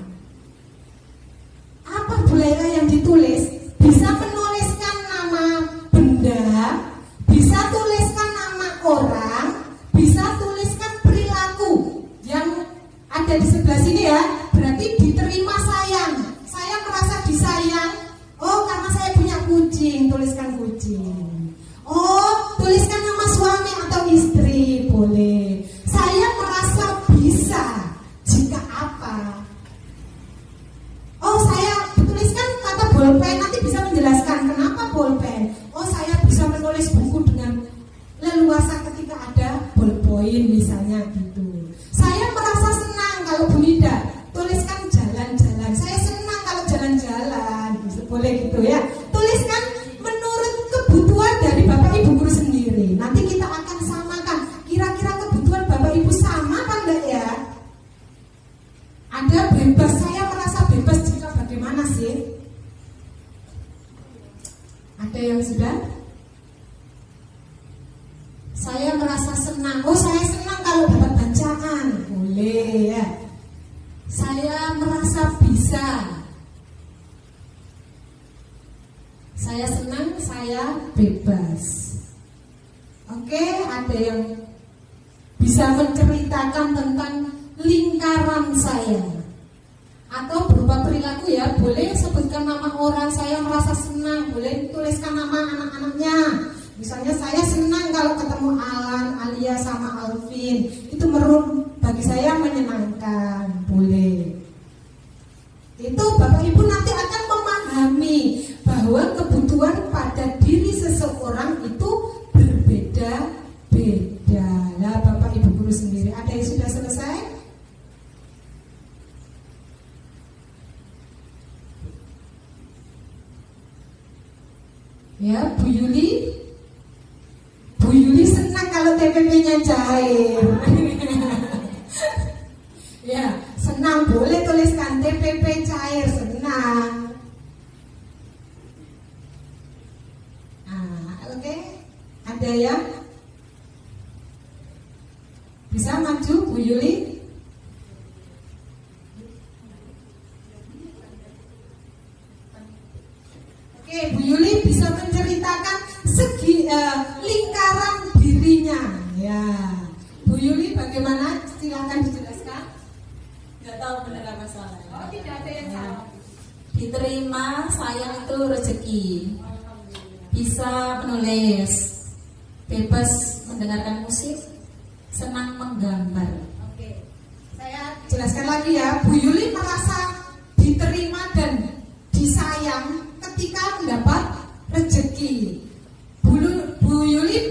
apa bolehkah yang ditulis? Bisa menuliskan nama benda, bisa tuliskan nama orang, bisa tuliskan perilaku yang ada di sebelah sini ya. Berarti diterima sayang. Saya merasa disayang. Oh, karena saya punya kucing, tuliskan kucing. Oh, tuliskan nama suami atau istri, boleh. Saya merasa bisa jika apa? Oh, saya tuliskan kata bolpen, nanti bisa menjelaskan kenapa bolpen. Oh, saya bisa menulis buku dengan leluasa ketika ada ballpoint misalnya gitu. Saya merasa senang kalau Bu Nida gitu ya. Tuliskan menurut kebutuhan dari Bapak Ibu guru sendiri. Nanti kita akan samakan. Kira-kira kebutuhan Bapak Ibu sama kan enggak ya? Ada bebas, saya merasa bebas jika bagaimana sih? Ada yang sudah? Saya merasa senang. Oh, saya senang kalau dapat bacaan. Boleh ya. Saya merasa bisa. Saya senang, saya bebas. Oke, ada yang bisa menceritakan tentang lingkaran saya. Atau berupa perilaku ya, boleh sebutkan nama orang, saya merasa senang, boleh tuliskan nama anak-anaknya. Misalnya saya senang kalau ketemu Alan, Alia sama Alvin. Itu bagi saya menyenangkan, boleh. Itu Bapak Ibu nanti akan memahami bahwa kebutuhan pada diri seseorang itu berbeda-beda. Lah Bapak Ibu guru sendiri, ada yang sudah selesai? Ya, Bu Yuli senang kalau TPP-nya cair. Ya, senang, boleh tuliskan TPP cair, senang. Oke. Ada ya? Bisa maju Bu Yuli? Oke, Bu Yuli bisa menceritakan segi lingkaran dirinya. Ya, Bu Yuli bagaimana? Silakan dijelaskan.
Nggak tahu benar apa salah.
Oh, tidak ada yang salah.
Diterima sayang itu rezeki. Bisa menulis, bebas mendengarkan musik, senang menggambar.
Oke, saya jelaskan lagi ya. Bu Yuli merasa diterima dan disayang ketika mendapat rezeki. Bu Yuli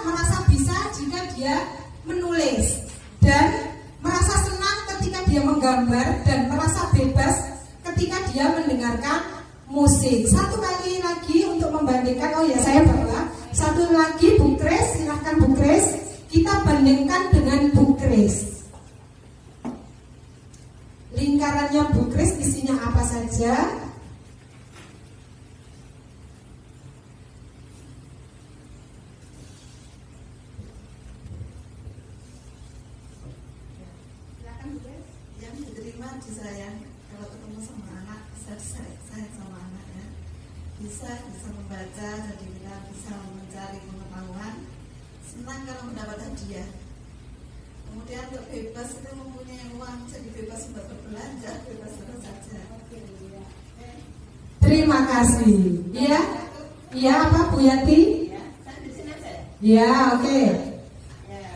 merasa bisa jika dia menulis dan merasa senang ketika dia menggambar dan merasa bebas ketika dia mendengarkan musik. Satu kali lagi untuk membandingkan, oh ya saya bawa satu lagi Bu Kris, silahkan Bu Kris, kita bandingkan dengan Bu Kris. Lingkarannya Bu Kris isinya apa saja?
Yang diterima disayang kalau ketemu sama anak, saya sama anak ya, bisa membaca, jadi kita bisa mencari pengetahuan. Senang kalau mendapat hadiah. Kemudian untuk bebas itu mempunyai uang, jadi bebas untuk berbelanja, bebas terus saja.
Terima kasih. Iya, iya apa Bu Yati?
Saya di sini aja.
Ya, oke.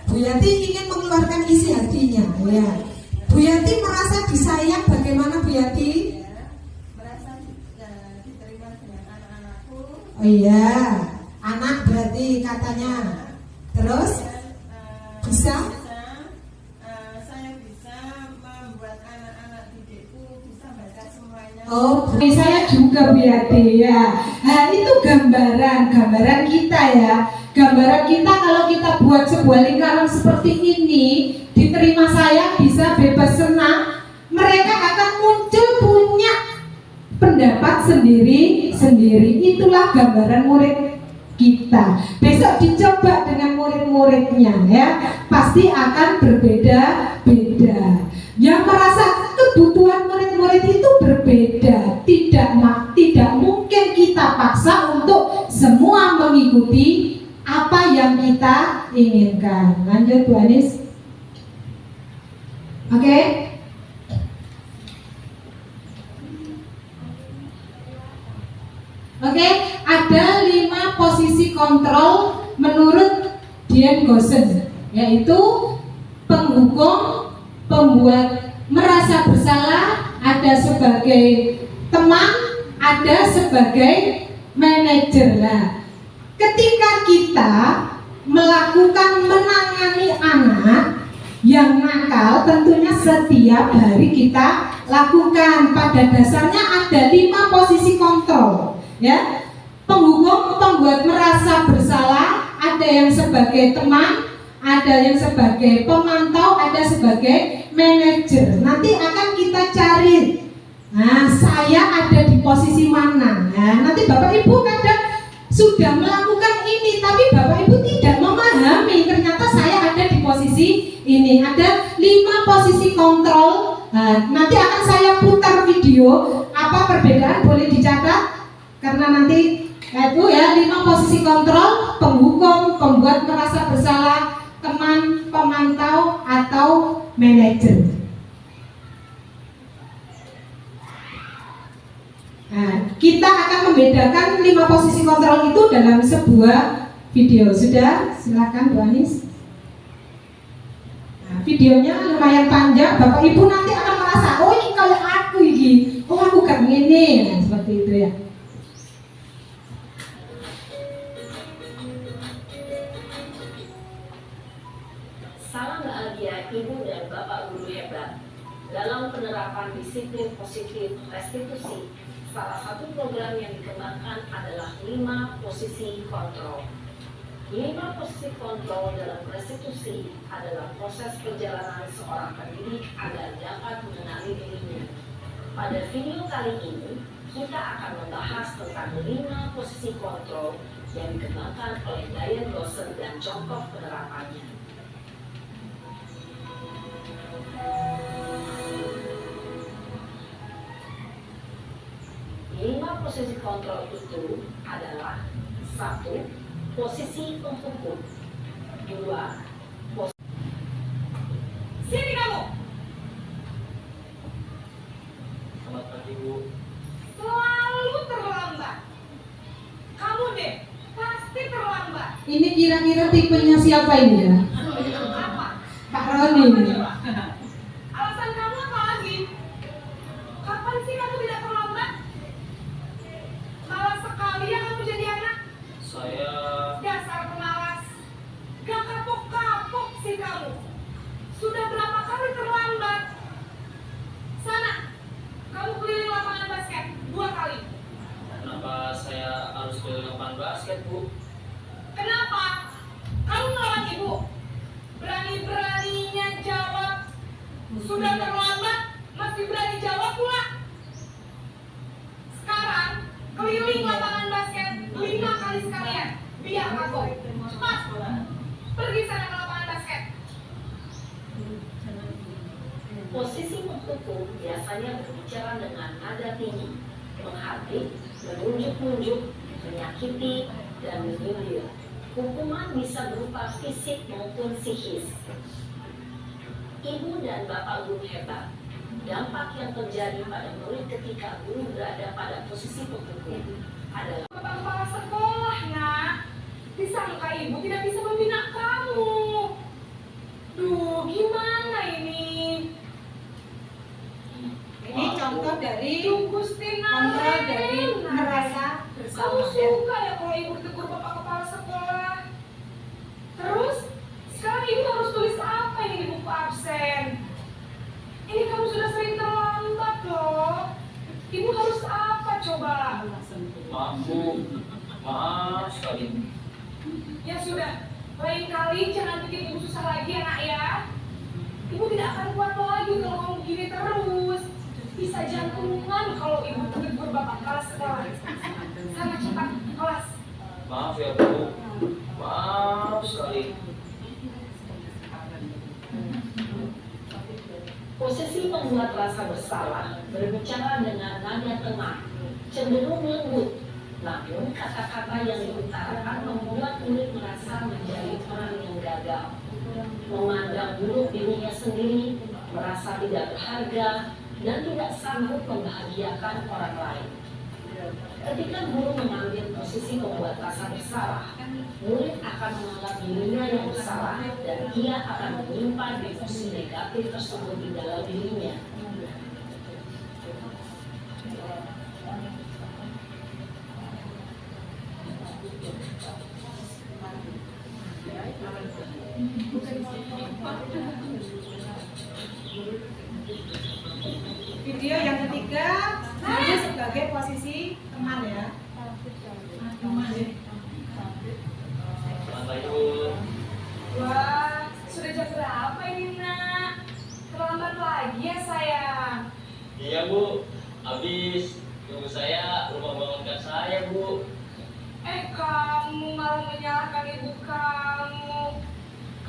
Bu Yati ingin mengeluarkan isi hatinya. Ya. Bu Yati merasa disayang bagaimana Bu Yati?
Merasa diterima dengan anak-anakku.
Oh iya, anak berarti katanya. Terus bisa?
Saya bisa membuat anak-anak didikku bisa baca semuanya.
Oh, saya juga Bu Yati ya. Nah, itu gambaran kita ya. Gambaran kita kalau kita buat sebuah lingkaran seperti ini, diterima saya bisa bebas senang, mereka akan muncul punya pendapat sendiri. Itulah gambaran murid kita. Besok dicoba dengan murid-muridnya ya, pasti akan berbeda-beda. Yang merasa kebutuhan murid-murid itu berbeda, tidak mungkin kita paksa untuk semua mengikuti apa yang kita inginkan. Lanjut Bu Anis. Oke. Oke, ada 5 posisi kontrol menurut Dian Gosen, yaitu penghukum, pembuat merasa bersalah, ada sebagai teman, ada sebagai manajer. Nah, ketika kita melakukan menangani anak yang nakal, tentunya setiap hari kita lakukan. Pada dasarnya ada 5 posisi kontrol, ya. Penghukum, pembuat merasa bersalah, ada yang sebagai teman, ada yang sebagai pemantau, ada sebagai manajer. Nanti akan kita cari, nah saya ada di posisi mana. Nah, nanti Bapak Ibu kadang sudah melakukan ini, tapi Bapak Ibu tidak memahami ternyata saya ada di posisi ini. Ada 5 posisi kontrol. Nah, nanti akan saya putar video apa perbedaan, boleh dicatat karena nanti itu ya 5 posisi kontrol: penghukum, pembuat merasa bersalah, teman, pemantau, atau manajer. Nah, kita akan membedakan 5 posisi kontrol itu dalam sebuah video. Sudah, silakan Bu Anis. Nah, videonya lumayan panjang. Bapak Ibu nanti akan merasa, oh ini kayak aku ini, oh aku gak ngene. Nah, seperti itu ya.
Salam bahagia Ibu dan Bapak Guru hebat. Dalam penerapan disiplin positif restitusi, salah satu program yang dikembangkan adalah 5 posisi kontrol. 5 posisi kontrol dalam restitusi adalah proses perjalanan seorang pendidik agar dapat mengenali dirinya. Pada video kali ini, kita akan membahas tentang 5 posisi kontrol yang dikembangkan oleh Diane Dawson dan contoh penerapannya. 5 posisi kontrol itu adalah: 1. Posisi penghukum. 2. Posisi. Sini kamu.
Selamat pagi Bu.
Selalu terlambat. Kamu deh, pasti terlambat.
Ini kira-kira tipenya siapa ini ya?
Apa?
Pak Roni ini.
Alasan kamu apa lagi? Kapan sih kamu tidak terlambat? Malas sekali ya kamu jadi anak.
Saya
Dasar pemalas. Gak kapok-kapok sih kamu. Sudah berapa kali terlambat? Sana, kamu keliling lapangan basket 2 kali.
kenapa saya harus ke lapangan basket Bu?
Kenapa? Kamu melawan ibu. Berani-beraninya jawab. Sudah terlambat, masih berani jawab pula. Sekarang, keliling lapangan basket 5 kali sekalian. Biar kapok. Cepat. Pergi sana ke lapangan basket. Posisi menghukum biasanya berbicara dengan nada tinggi, menghardik, menunjuk-nunjuk, menyakiti, dan menyindir. Hukuman bisa berupa fisik maupun psikis. Ibu dan Bapak Guru hebat, dampak yang terjadi pada murid ketika guru berada pada posisi penghukum adalah kepala sekolah, nak. Disangka ibu tidak bisa membina kamu. Duh, gimana ini?
Ini contoh dari
Gustina,
kontrol dari merasa
kamu
bersalah.
suka ya kalau ibu ditegur bapak kepala sekolah? Terus sekarang ibu harus tulis apa ini di buku absen? Ini kamu sudah sering terlambat loh. Ibu harus apa coba?
Maaf Bu, maaf sekali.
Ya sudah, lain kali jangan bikin ibu susah lagi ya nak ya. Ibu tidak akan kuat lagi kalau kamu begini terus. Bisa jantungan kalau ibu tegur bapak kepala sekolah. Sana cepat kelas.
Maaf ya Bu, maaf sekali.
Posisi membuat rasa bersalah berbicara dengan nada tenang, cenderung lembut, namun kata-kata yang diutarakan membuat murid merasa menjadi orang yang gagal, memandang buruk dirinya sendiri, merasa tidak berharga, dan tidak sanggup membahagiakan orang lain. Ketika guru mengambil posisi membuat rasa bersalah, murid akan menganggap dirinya yang bersalah dan ia akan menyimpan emosi negatif tersebut di dalam dirinya.
sebagai posisi teman ya. Teman ya.
Selamat pagi Bu.
Wah, sudah jam berapa ini nak? Terlambat lagi ya sayang.
Iya Bu, habis ibu saya lupa bangunkan saya Bu.
Kamu malah menyalahkan ibu kamu.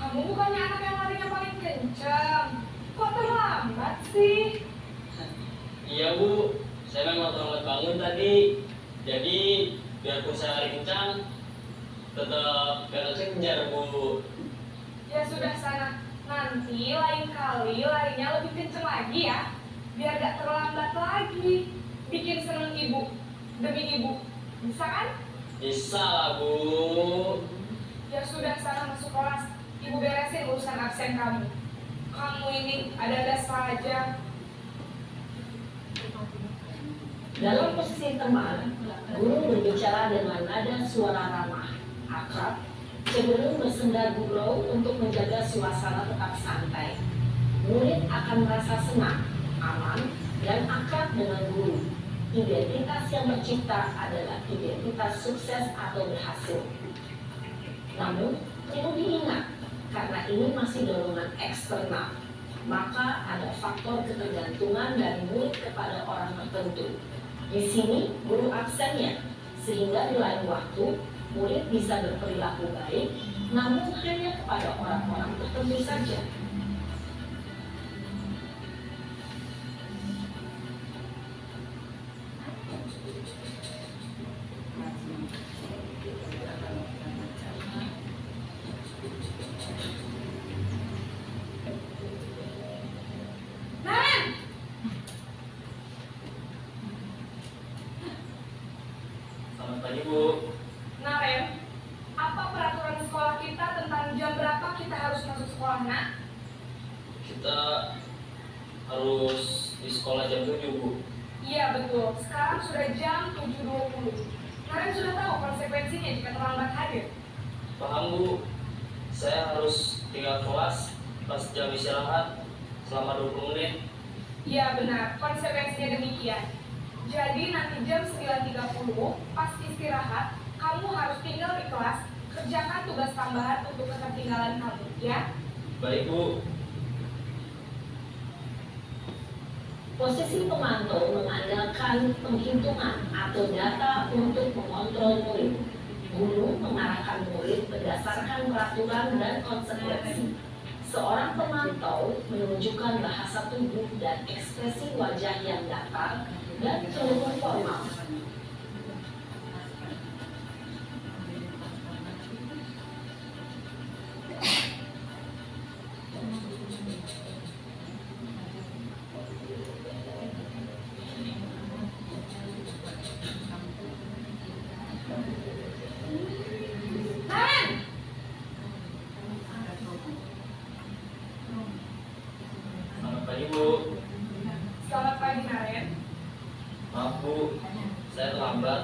Kamu bukannya anak yang larinya paling kencang. Kok terlambat sih?
Iya Bu, saya memang terlambat bangun tadi. Jadi biarpun saya lari kencang, tetap gak kejar Bu.
Ya sudah sana. Nanti lain kali larinya lebih kencang lagi ya. Biar gak terlambat lagi. Bikin seneng ibu. Demi ibu. Bisa kan?
Bisa lah Bu.
Ya sudah sana masuk kelas. Ibu beresin urusan absen kamu. Kamu ini ada-ada saja.
Dalam posisi teman, guru berbicara dengan nada suara ramah, akrab, cenderung bersenda gurau untuk menjaga suasana tetap santai. Murid akan merasa senang, aman, dan akrab dengan guru. Identitas yang tercipta adalah identitas sukses atau berhasil. Namun, perlu diingat, karena ini masih dorongan eksternal, maka ada faktor ketergantungan dari murid kepada orang tertentu. Di sini, guru absennya, sehingga di lain waktu, murid bisa berperilaku baik, namun hanya kepada orang-orang tertentu saja.
Naren!
Selamat pagi Bu.
Naren, apa peraturan sekolah kita tentang jam berapa kita harus masuk sekolah, nak?
Kita harus di sekolah jam 7 Bu.
Iya betul, sekarang sudah jam 7.20. Naren sudah tahu konsekuensinya jika terlambat hadir.
Paham Bu, saya harus tinggal kelas pas jam istirahat selama 20 menit.
Iya benar, konsekuensinya demikian. Jadi nanti jam 9.30 pas istirahat, kamu harus tinggal di kelas, kerjakan tugas tambahan untuk ketertinggalan kamu, ya?
Baik Bu.
Posisi pemantau mengandalkan penghitungan atau data untuk mengontrol murid. Guru mengarahkan murid berdasarkan peraturan dan konsekuensi. Seorang pemantau menunjukkan bahasa tubuh dan ekspresi wajah yang datar dan cenderung formal.
Naren!
Selamat pagi Bu.
Selamat pagi, Naren.
Maaf Bu, saya terlambat.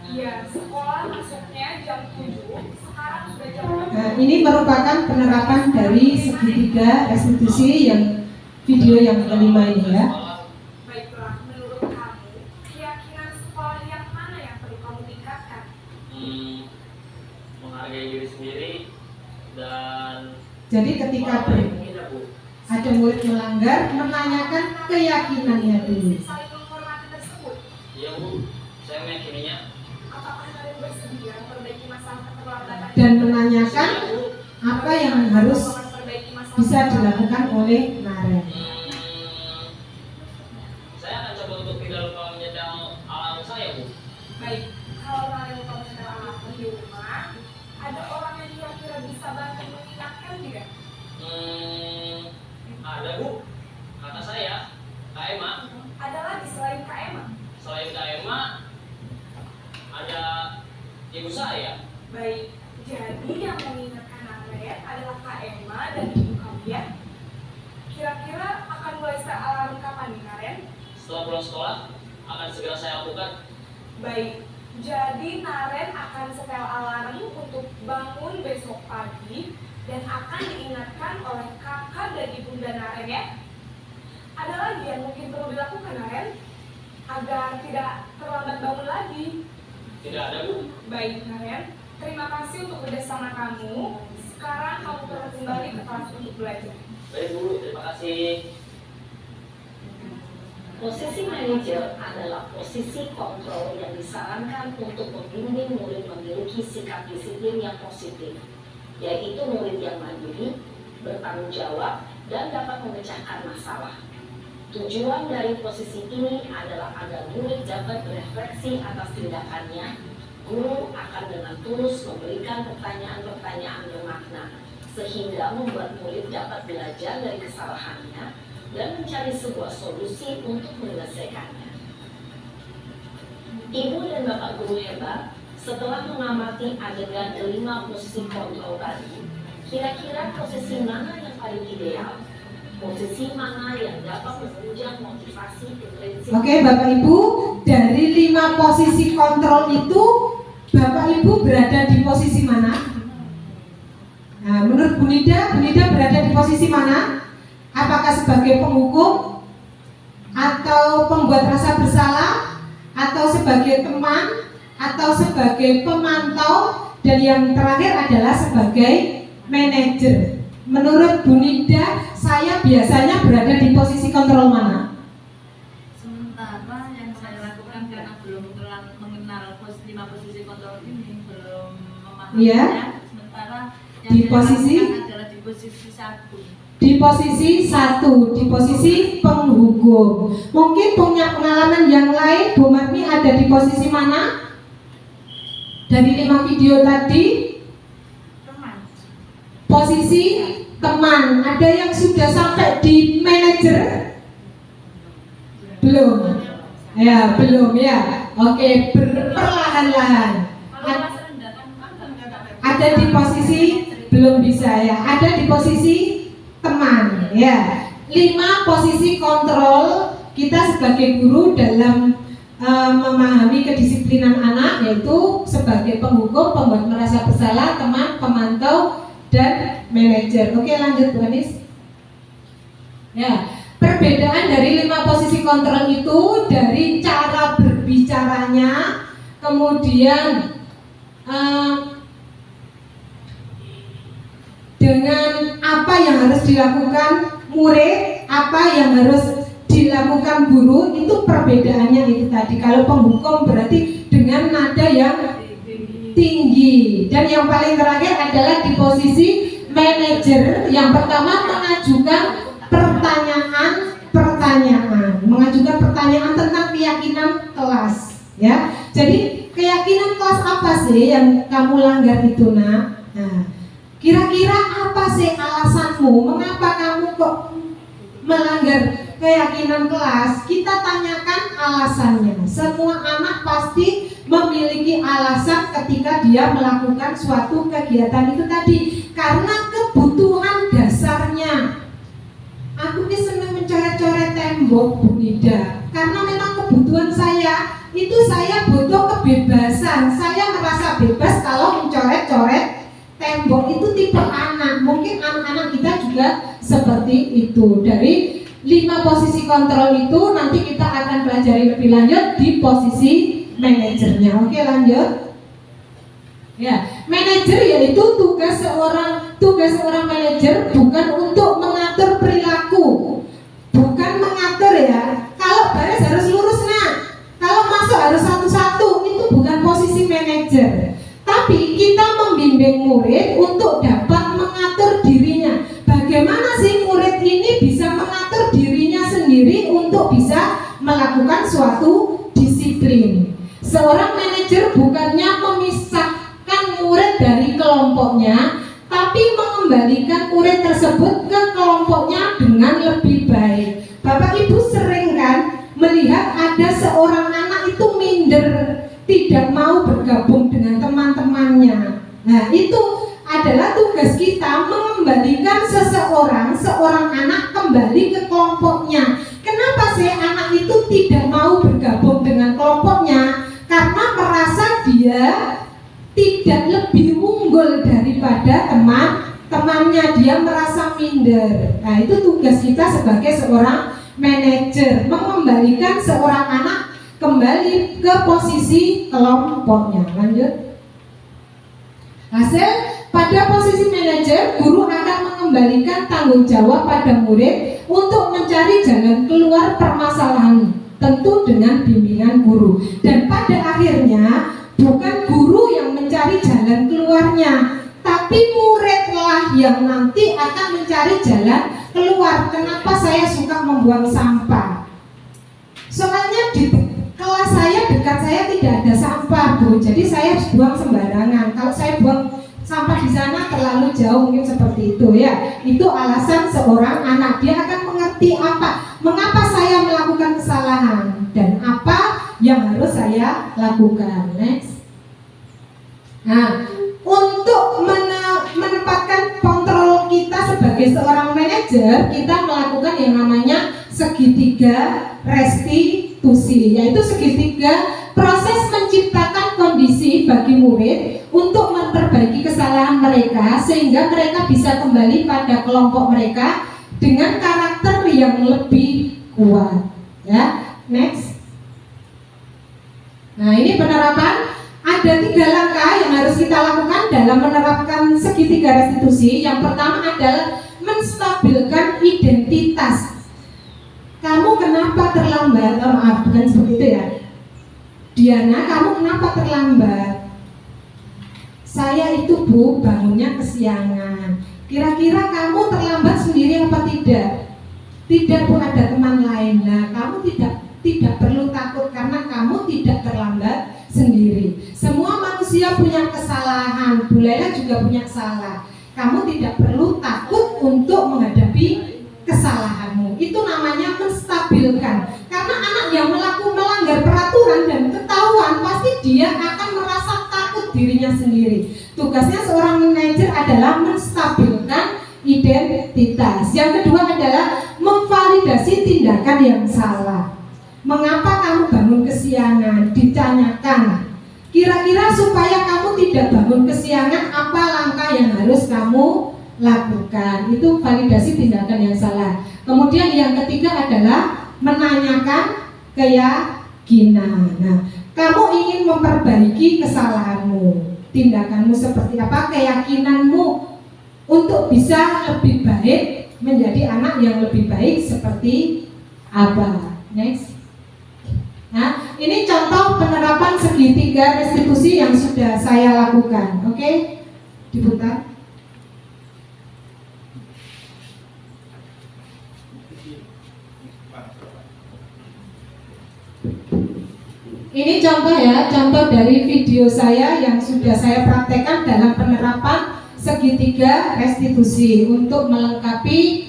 Iya, sekolah masuknya jam 7, sekarang sudah jam 6.
Nah, ini merupakan penerapan dari segitiga restitusi yang video yang kelima ini ya.
Baiklah, menurut kamu, keyakinan sekolah yang mana yang perlu kamu tingkatkan?
Menghargai diri sendiri dan
Jadi ketika ada murid melanggar, menanyakan keyakinannya dulu.
Saling menghormati tersebut.
Iya Bu, saya meyakininya.
Apakah kalian bersedia memperbaiki masalah keterlambatan?
Dan menanyakan
Iya Bu.
apa yang harus
memperbaiki masalah
bisa dilakukan oleh Naren.
Saya akan coba untuk tidak lupa menyetel alarm saya Bu.
Baik, kalau kalian lupa menyetel alarm di rumah, ada orang yang kira-kira bisa bantu mengingatkan tidak?
Ada Bu, kata saya, Kak Emma.
Ada lagi selain Kak Emma?
Selain Kak Emma, ada ibu saya.
Baik, jadi yang mengingatkan Naren adalah Kak Emma dan ibu kamu ya. Kira-kira akan mulai set alarm kapan nih Naren?
Setelah pulang sekolah, akan segera saya lakukan.
Baik, jadi Naren akan setel alarm untuk bangun besok pagi dan akan diingatkan oleh kakak dan ibunda Naren ya. Ada lagi yang mungkin perlu dilakukan Naren? agar tidak terlambat bangun lagi.
Tidak ada, Bu.
Baik, Naren. Terima kasih untuk kerjasama kamu. Sekarang kamu perlu kembali ke kelas untuk belajar.
Baik, Bu. Terima kasih.
Posisi manajer adalah posisi kontrol yang disarankan untuk membimbing murid memiliki sikap disiplin yang positif, yaitu murid yang mandiri, bertanggung jawab, dan dapat memecahkan masalah. Tujuan dari posisi ini adalah agar murid dapat berefleksi atas tindakannya. Guru akan dengan tulus memberikan pertanyaan-pertanyaan bermakna, sehingga membuat murid dapat belajar dari kesalahannya dan mencari sebuah solusi untuk menyelesaikannya. Ibu dan Bapak guru hebat, setelah mengamati adegan kelima posisi kontrol tadi, kira-kira posisi mana yang paling ideal? Posisi mana yang dapat menunjang motivasi intrinsik?
Oke, Bapak Ibu, dari 5 posisi kontrol itu, Bapak Ibu berada di posisi mana? Nah, menurut Bu Nida berada di posisi mana? Apakah sebagai penghukum, atau pembuat rasa bersalah, atau sebagai teman, atau sebagai pemantau, dan yang terakhir adalah sebagai manajer. Menurut Bu Nida, saya biasanya berada di posisi kontrol mana?
Sementara yang saya lakukan karena belum mengenal 5 posisi kontrol ini, belum memahaminya.
Iya.
Sementara yang
Di
saya
posisi?
lakukan adalah di posisi 1.
Di posisi 1, di posisi penghukum. Mungkin punya pengalaman yang lain. Bu Marmi ada di posisi mana? Dari 5 video tadi, posisi teman. Ada yang sudah sampai di manajer? Belum. Ya, belum ya. Oke, perlahan-lahan. Ada di posisi belum bisa ya. Ada di posisi teman ya. 5 posisi kontrol kita sebagai guru dalam memahami kedisiplinan anak, yaitu sebagai penghukum, pembuat merasa bersalah, teman, pemantau, dan manajer. Oke, lanjut Bu Anis. Ya, perbedaan dari 5 posisi kontrol itu dari cara berbicaranya, kemudian dengan apa yang harus dilakukan murid, apa yang harus dilakukan guru, itu perbedaannya itu tadi. Kalau penghukum berarti dengan nada yang tinggi, dan yang paling terakhir adalah di posisi manajer. Yang pertama mengajukan mengajukan pertanyaan tentang keyakinan kelas ya. Jadi keyakinan kelas apa sih yang kamu langgar itu, Nak? Nah, kira-kira apa sih alasanmu? Mengapa kamu kok melanggar keyakinan kelas? Kita tanyakan alasannya. Semua anak pasti memiliki alasan ketika dia melakukan suatu kegiatan itu tadi, karena kebutuhan dasarnya. Aku ini senang mencoret-coret tembok, Bu Nida, karena memang kebutuhan saya itu, saya butuh kebebasan. Saya merasa bebas kalau mencoret-coret tembok. Itu tipe anak. Mungkin anak-anak kita juga seperti itu. Dari 5 posisi kontrol itu nanti kita akan pelajari lebih lanjut di posisi manajernya. Oke, lanjut. Ya, manajer yaitu tugas seorang manajer bukan untuk mengatur perilaku, bukan mengatur ya. Kalau baris harus lurus, nah. Kalau masuk harus satu-satu, itu bukan posisi manajer. Tapi kita membimbing murid untuk dapat mengatur dirinya. Bagaimana sih murid ini bisa mengatur dirinya sendiri untuk bisa melakukan suatu disiplin. Seorang manajer bukannya memisahkan murid dari kelompoknya, tapi mengembalikan murid tersebut ke kelompoknya dengan lebih baik. Bapak Ibu sering kan melihat ada seorang anak itu minder, tidak mau bergabung dengan teman-temannya. Nah, itu adalah tugas kita, mengembalikan seorang anak kembali ke kelompoknya. Kenapa sih anak itu tidak mau bergabung dengan kelompoknya? Karena merasa dia tidak lebih unggul daripada teman-temannya, dia merasa minder. Nah, itu tugas kita sebagai seorang manajer, mengembalikan seorang anak kembali ke posisi kelompoknya. Lanjut. Hasil, pada posisi manajer, guru akan mengembalikan tanggung jawab pada murid untuk mencari jalan keluar permasalahan, tentu dengan bimbingan guru. Dan pada akhirnya bukan guru yang mencari jalan keluarnya, tapi muridlah yang nanti akan mencari jalan keluar. Kenapa saya suka membuang sampah? Soalnya di kelas saya, dekat saya tidak ada sampah, Bu. Jadi saya buang sembarangan. Kalau saya buang sampah di sana terlalu jauh, mungkin seperti itu ya. Itu alasan seorang anak. Dia akan mengerti mengapa saya melakukan kesalahan dan apa yang harus saya lakukan. Next. Nah, untuk menempatkan kontrol kita sebagai seorang manajer, kita melakukan yang namanya segitiga restitusi, yaitu segitiga proses menciptakan kondisi bagi murid untuk memperbaiki kesalahan mereka sehingga mereka bisa kembali pada kelompok mereka dengan karakter yang lebih kuat. Ya, next. Nah, ini penerapan. Ada 3 langkah yang harus kita lakukan dalam menerapkan segitiga restitusi. Yang pertama adalah menstabilkan identitas. Kamu kenapa terlambat? Maaf, bukan seperti itu ya. Diana, kamu kenapa terlambat? Saya itu, Bu, bangunnya kesiangan. Kira-kira kamu terlambat sendiri apa tidak? Tidak, Bu, ada teman lain. Nah, kamu tidak perlu takut karena kamu tidak terlambat sendiri. Semua manusia punya kesalahan. Bu Laila juga punya salah. Kamu tidak perlu takut untuk menghadapi kesalahanmu. Itu namanya menstabilkan. Karena anak yang melanggar peraturan dan ketahuan, pasti dia akan merasa takut dirinya sendiri. Tugasnya seorang manajer adalah menstabilkan identitas. Yang kedua adalah memvalidasi tindakan yang salah. Mengapa kamu bangun kesiangan? Ditanyakan. Kira-kira supaya kamu tidak bangun kesiangan, apa langkah yang harus kamu lakukan? Itu validasi tindakan yang salah. Kemudian yang ketiga adalah menanyakan keyakinan. Nah, kamu ingin memperbaiki kesalahanmu, tindakanmu seperti apa, keyakinanmu untuk bisa lebih baik, menjadi anak yang lebih baik seperti apa? Next. Nah, ini contoh penerapan segitiga restitusi yang sudah saya lakukan. Oke, diputar. Ini contoh ya, contoh dari video saya yang sudah saya praktekkan dalam penerapan segitiga restitusi untuk melengkapi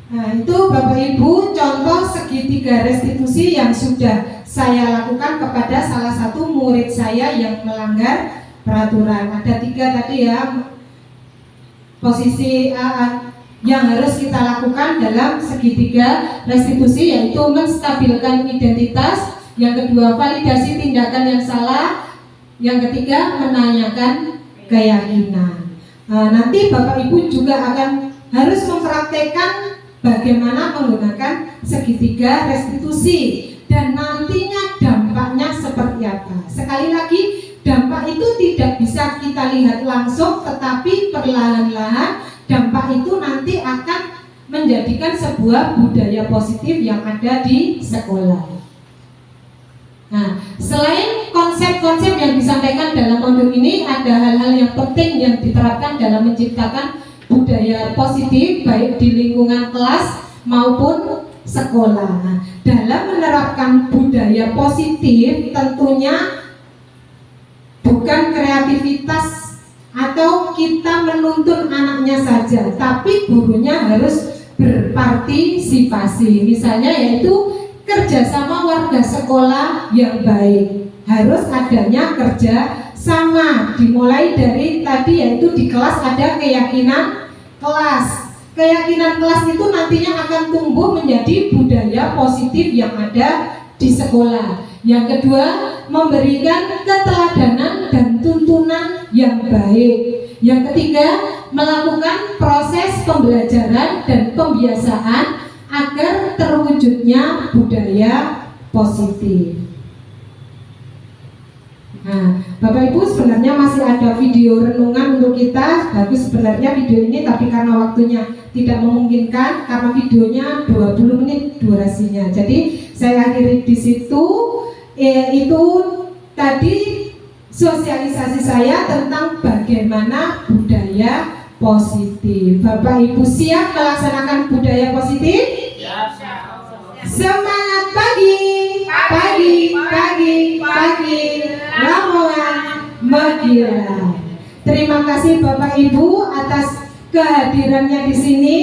Nah, itu Bapak Ibu contoh segitiga restitusi yang sudah saya lakukan kepada salah satu murid saya yang melanggar peraturan. Ada 3 tadi ya, posisi yang harus kita lakukan dalam segitiga restitusi, yaitu menstabilkan identitas, yang kedua validasi tindakan yang salah, yang ketiga menanyakan keyakinan. Nanti Bapak Ibu juga akan harus mempraktekkan bagaimana menggunakan segitiga restitusi dan nantinya dampaknya seperti apa. Sekali lagi, dampak itu tidak bisa kita lihat langsung, tetapi perlahan-lahan dampak itu nanti akan menjadikan sebuah budaya positif yang ada di sekolah. Nah, selain konsep-konsep yang disampaikan dalam modul ini, ada hal-hal yang penting yang diterapkan dalam menciptakan budaya positif baik di lingkungan kelas maupun sekolah. Nah, dalam menerapkan budaya positif tentunya bukan kreativitas atau kita menuntun anaknya saja, tapi gurunya harus berpartisipasi. Misalnya yaitu kerjasama warga sekolah yang baik, harus adanya kerja sama, dimulai dari tadi yaitu di kelas ada keyakinan kelas. Keyakinan kelas itu nantinya akan tumbuh menjadi budaya positif yang ada di sekolah. Yang kedua, memberikan keteladanan dan tuntunan yang baik. Yang ketiga, melakukan proses pembelajaran dan pembiasaan agar terwujudnya budaya positif. Nah, Bapak Ibu, sebenarnya masih ada video renungan untuk kita. Bagus sebenarnya video ini, tapi karena waktunya tidak memungkinkan, karena videonya 20 menit durasinya. Jadi saya akhiri di situ. Itu tadi sosialisasi saya tentang bagaimana budaya positif. Bapak Ibu siap melaksanakan budaya positif? Semangat pagi, pagi, pagi, pagi, Lamongan menggila. Terima kasih Bapak Ibu atas kehadirannya di sini.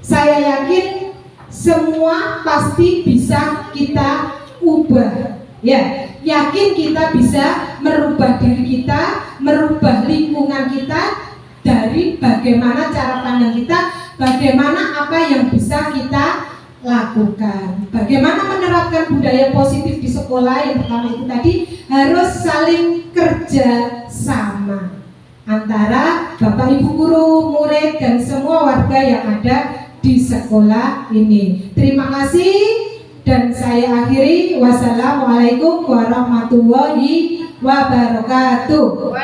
Saya yakin semua pasti bisa kita ubah. Ya, yakin kita bisa merubah diri kita, merubah lingkungan kita dari bagaimana cara pandang kita, bagaimana apa yang bisa kita lakukan. Bagaimana menerapkan budaya positif di sekolah, yang pertama itu tadi harus saling kerja sama antara Bapak Ibu guru, murid dan semua warga yang ada di sekolah ini. Terima kasih dan saya akhiri. Wassalamualaikum warahmatullahi wabarakatuh.